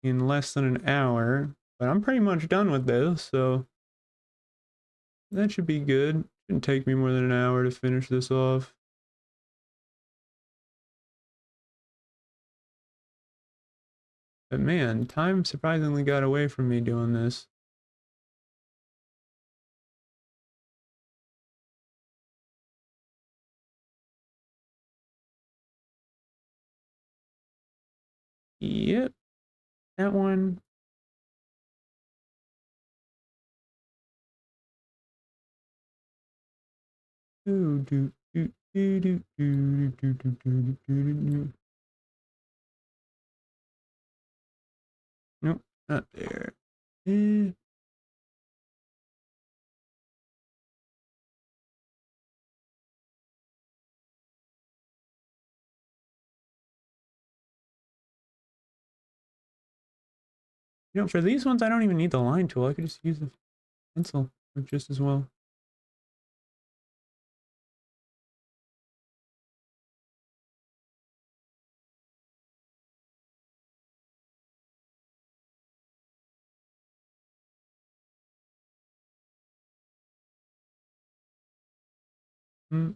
in less than an hour. But I'm pretty much done with this, so that should be good. Shouldn't take me more than an hour to finish this off. But man, time surprisingly got away from me doing this. Yep, that one. Nope, not there. Eh. For these ones, I don't even need the line tool. I could just use the pencil just as well. Mm.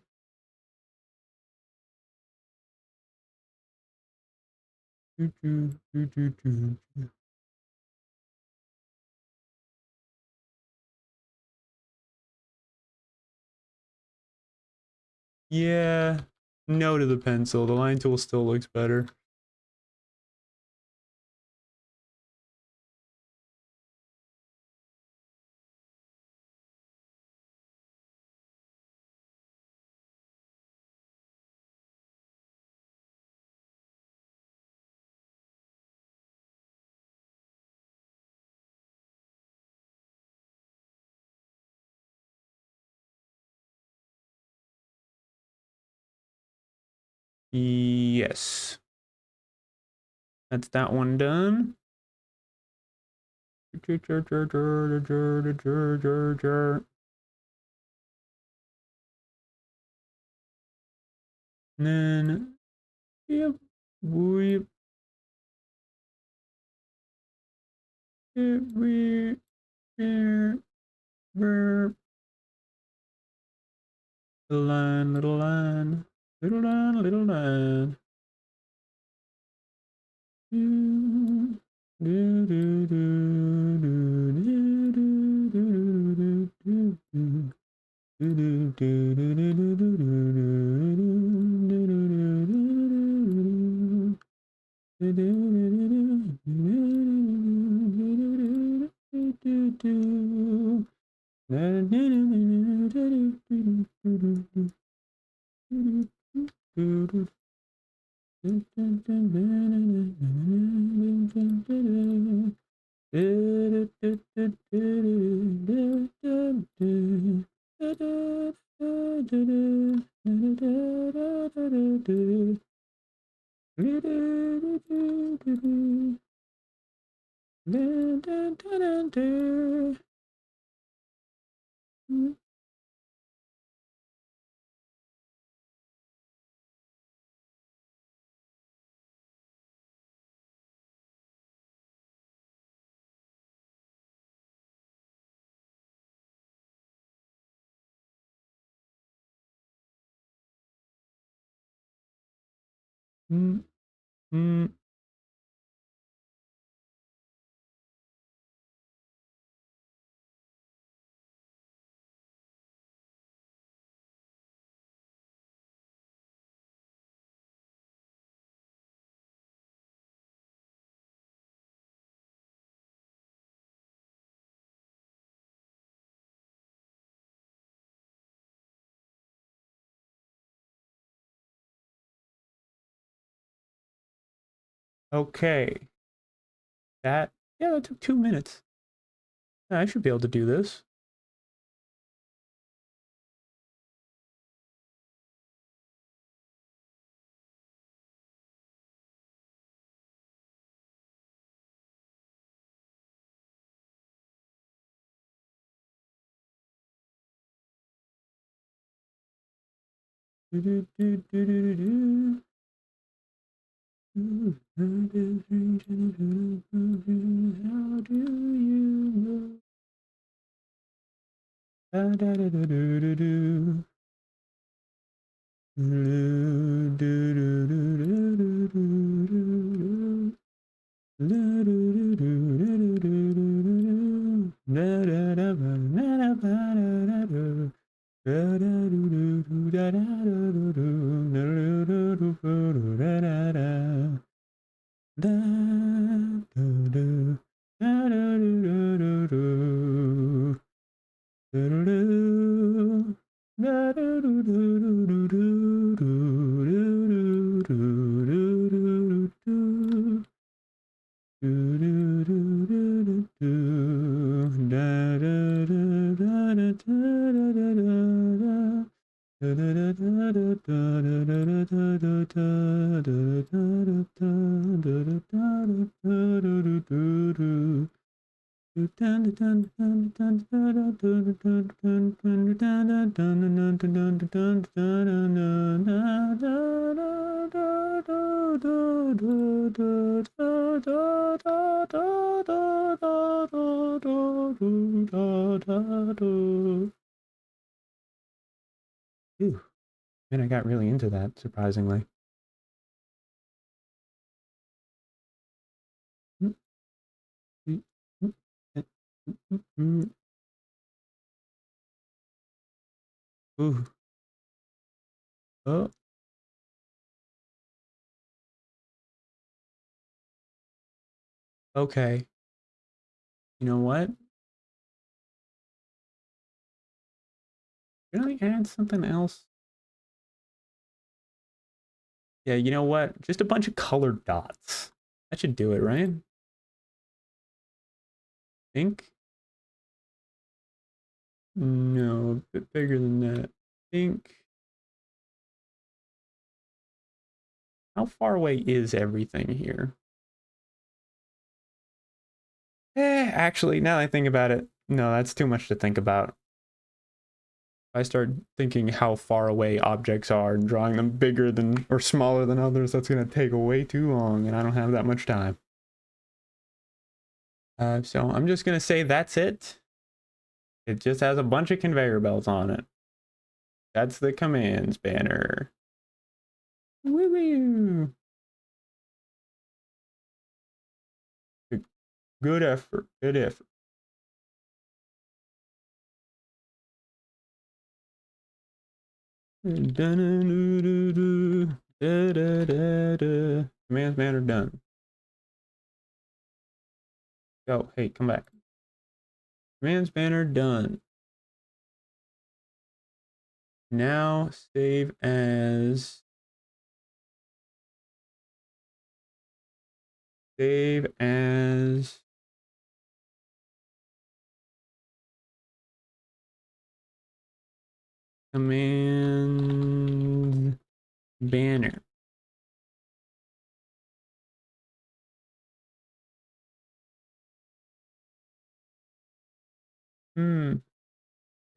Yeah, no to the pencil. The line tool still looks better. Yes. That's that one done. And then, yep, weep, weep, little line, little line, little line, little line. Do, do, do, do, do, do, do, do, Mm. Okay. That, yeah, that took 2 minutes. I should be able to do this. Do, do, do, do, do, do. How do you know? Da, da, da, da, do, do, do. Do, do, do, do, do, do, do, do. Do, do, do, do, do, do, do, do. Da, da, da, ba, da, da, ba, da, da, do. Da, da, do, do, do, da, da, do, do, do. Da, do, do, do, do, do, da, da, da. Da, do, do. Da, da, do, do, do, do. Do, do, do. Da, do, do, do, do, do, do, do, do, do, do, do, do. Do, do, do, do, do, do. Da, da, da, da, da, da, da, da, da. Da, da, da, da, da, da, da, da, da, da, da, da, da, da, da, da, da. Ooh, man, I got really into that, surprisingly. Ooh, oh, okay. You know what? Can I add something else? Yeah, you know what? Just a bunch of colored dots. That should do it, right? Think? No, a bit bigger than that. Think. How far away is everything here? Actually, now that I think about it, no, that's too much to think about. If I start thinking how far away objects are and drawing them bigger than or smaller than others, that's gonna take way too long, and I don't have that much time. So I'm just gonna say that's it. It just has a bunch of conveyor belts on it. That's the commands banner. Woo! Good effort. Good effort. Commands banner done. Go. Hey, come back. Commands banner done. Now save as command banner.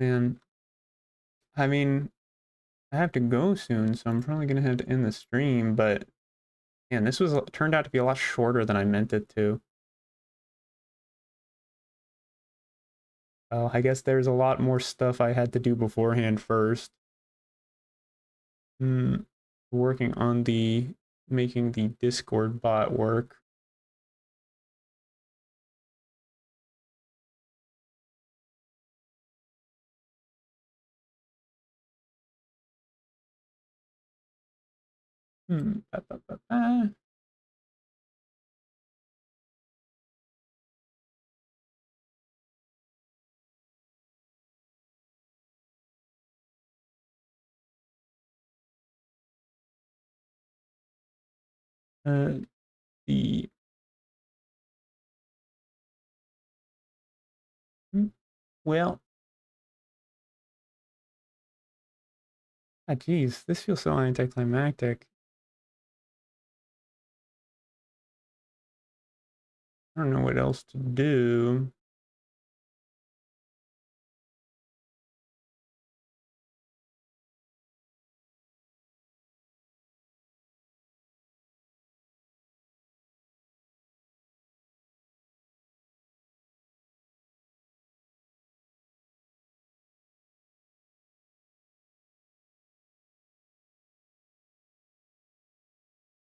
Man, I mean, I have to go soon, so I'm probably gonna have to end the stream, but man, this was turned out to be a lot shorter than I meant it to. I guess there's a lot more stuff I had to do beforehand first. Working on the making the Discord bot work. Ba, ba, ba, ba. The well, geez, this feels so anticlimactic. I don't know what else to do.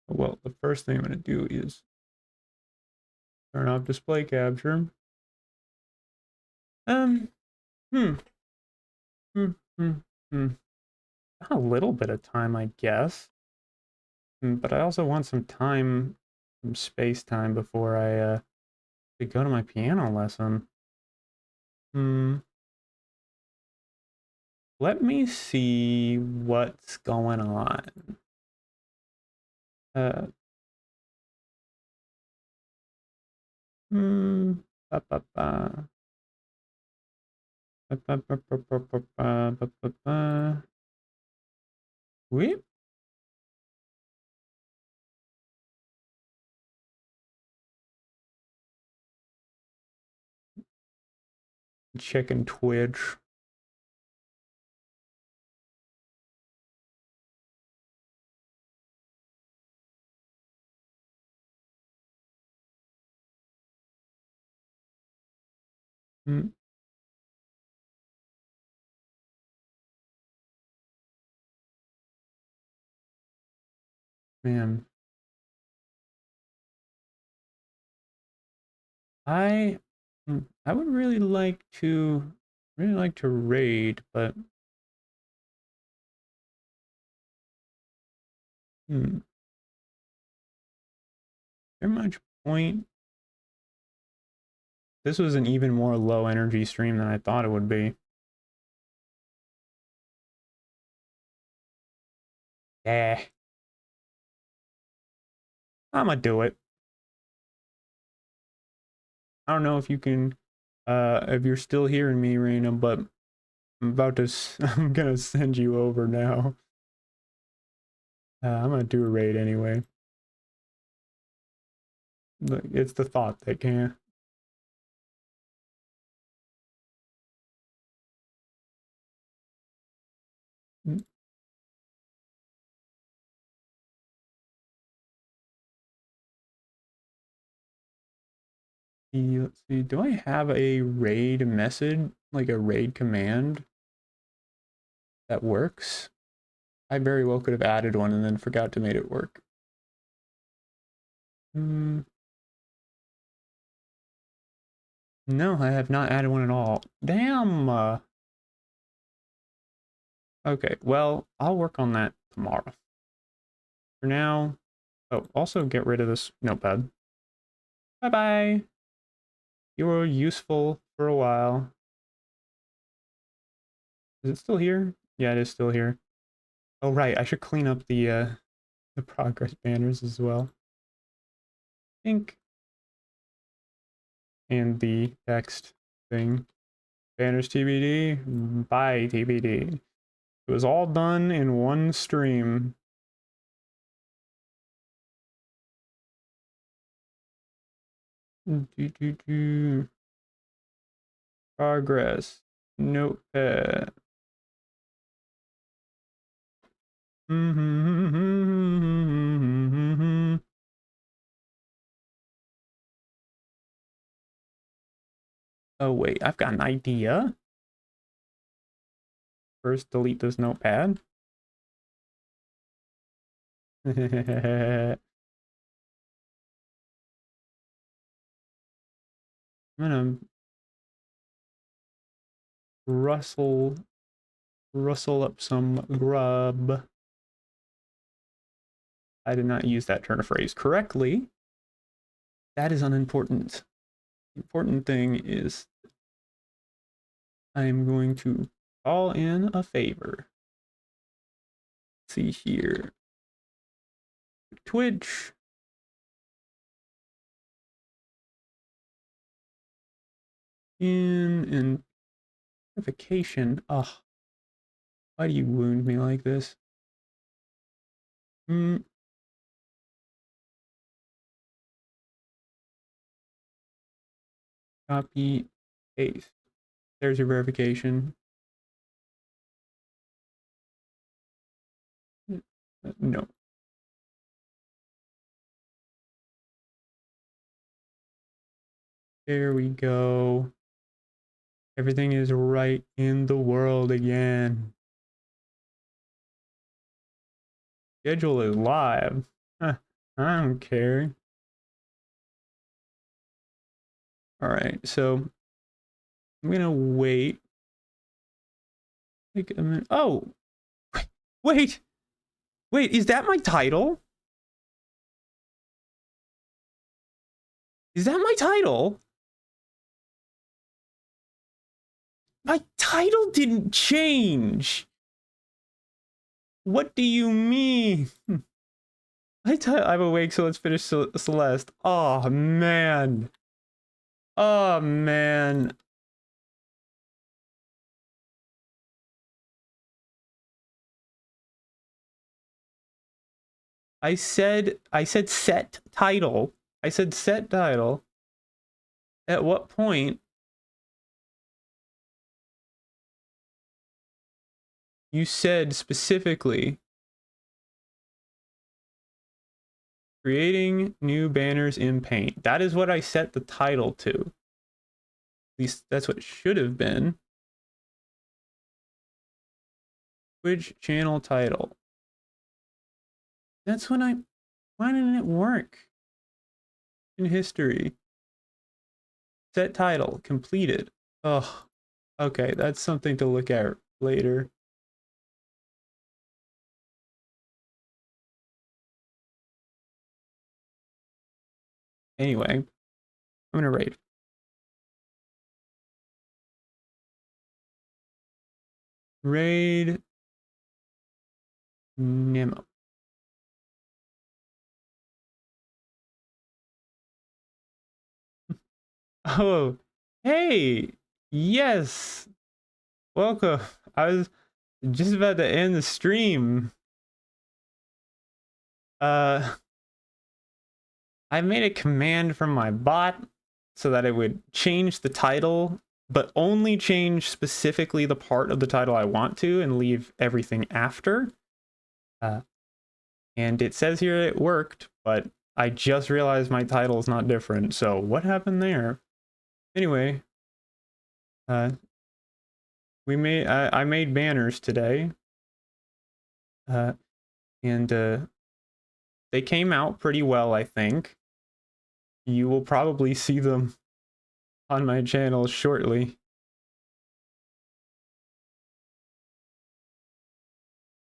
Well, the first thing I'm going to do is turn off display capture. Um, hmm, hmm, hmm, hmm. A little bit of time, I guess. But I also want some time, some space time before I could go to my piano lesson. Hmm. Let me see what's going on. Uh. Hmm. Ba, ba, ba. Ba, ba, ba, ba, ba, ba, ba, ba, ba, ba. Whoop. Checking Twitch. Hmm. Man, I I would really like to raid, but hmm, there much point? This was an even more low energy stream than I thought it would be. Yeah, I'ma do it. I don't know if you can, if you're still hearing me, Raina, but I'm about to, I'm gonna send you over now. I'm gonna do a raid anyway. Look, it's the thought that can. Let's see, do I have a raid message, like a raid command that works? I very well could have added one and then forgot to make it work. No, I have not added one at all. Damn! Okay, well, I'll work on that tomorrow. For now, oh, also get rid of this notepad. Bye-bye! You were useful for a while. Is it still here? Yeah, it is still here. Oh, right, I should clean up the progress banners as well. I think. And the text thing. Banners TBD, bye TBD. It was all done in one stream. Progress. Notepad. Oh wait, I've got an idea. First delete this notepad. I'm gonna rustle up some grub. I did not use that turn of phrase correctly. That is unimportant. The important thing is I am going to call in a favor. Let's see here. Twitch. In notification. Ugh. Why do you wound me like this? Copy, paste. There's your verification. No. There we go. Everything is right in the world again. Schedule is live. Huh, I don't care. All right, so I'm gonna wait. Take a minute. Oh, wait, is that my title? Is that my title? My title didn't change. What do you mean? I'm awake, so let's finish Celeste. Oh, man. Oh, man. I said set title. I said set title. At what point? You said specifically creating new banners in Paint. That is what I set the title to. At least that's what it should have been. Twitch channel title. That's when why didn't it work? In history. Set title completed. Oh, okay. That's something to look at later. Anyway, I'm gonna raid. Raid Nemo. Oh, hey, yes, welcome. I was just about to end the stream. I made a command from my bot so that it would change the title, but only change specifically the part of the title I want to and leave everything after. And it says here it worked, but I just realized my title is not different. So what happened there? Anyway, I made banners today, and they came out pretty well, I think. You will probably see them on my channel shortly.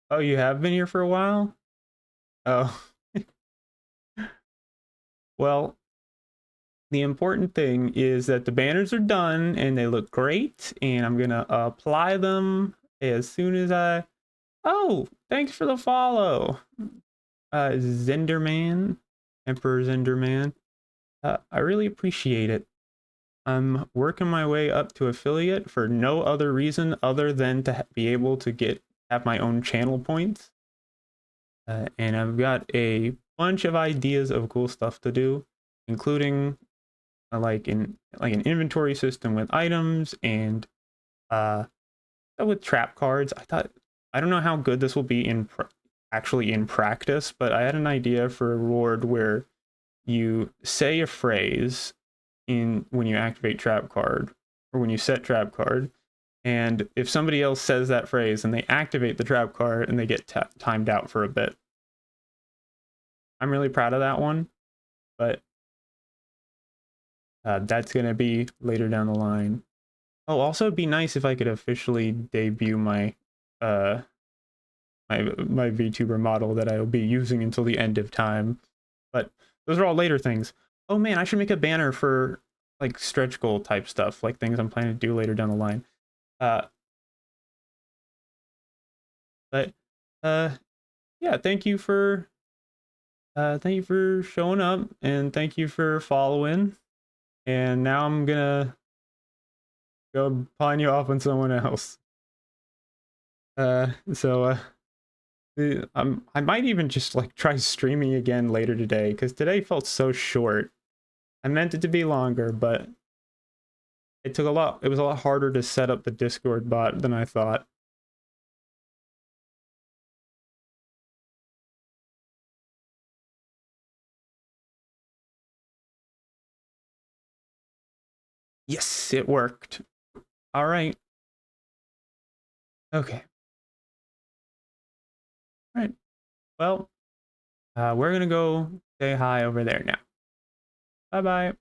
Oh, you have been here for a while? Oh. Well, the important thing is that the banners are done and they look great, and I'm gonna apply them as soon as I... Oh, thanks for the follow. Zenderman, Emperor Zenderman. I really appreciate it. I'm working my way up to affiliate for no other reason other than to be able to have my own channel points. And I've got a bunch of ideas of cool stuff to do, including like an inventory system with items and with trap cards. I don't know how good this will be actually in practice, but I had an idea for a reward where you say a phrase when you activate trap card or when you set trap card, and if somebody else says that phrase and they activate the trap card and they get timed out for a bit. I'm really proud of that one, but that's gonna be later down the line. Oh, also it'd be nice if I could officially debut my uh my VTuber model that I'll be using until the end of time. But those are all later things. Oh man, I should make a banner for like stretch goal type stuff, like things I'm planning to do later down the line. Uh, but yeah, thank you for showing up and thank you for following. And now I'm gonna go pawn you off on someone else. So I might even just like try streaming again later today because today felt so short. I meant it to be longer, but it was a lot harder to set up the Discord bot than I thought. Yes, it worked. All right. Okay. All right. Well, we're gonna go say hi over there now. Bye bye.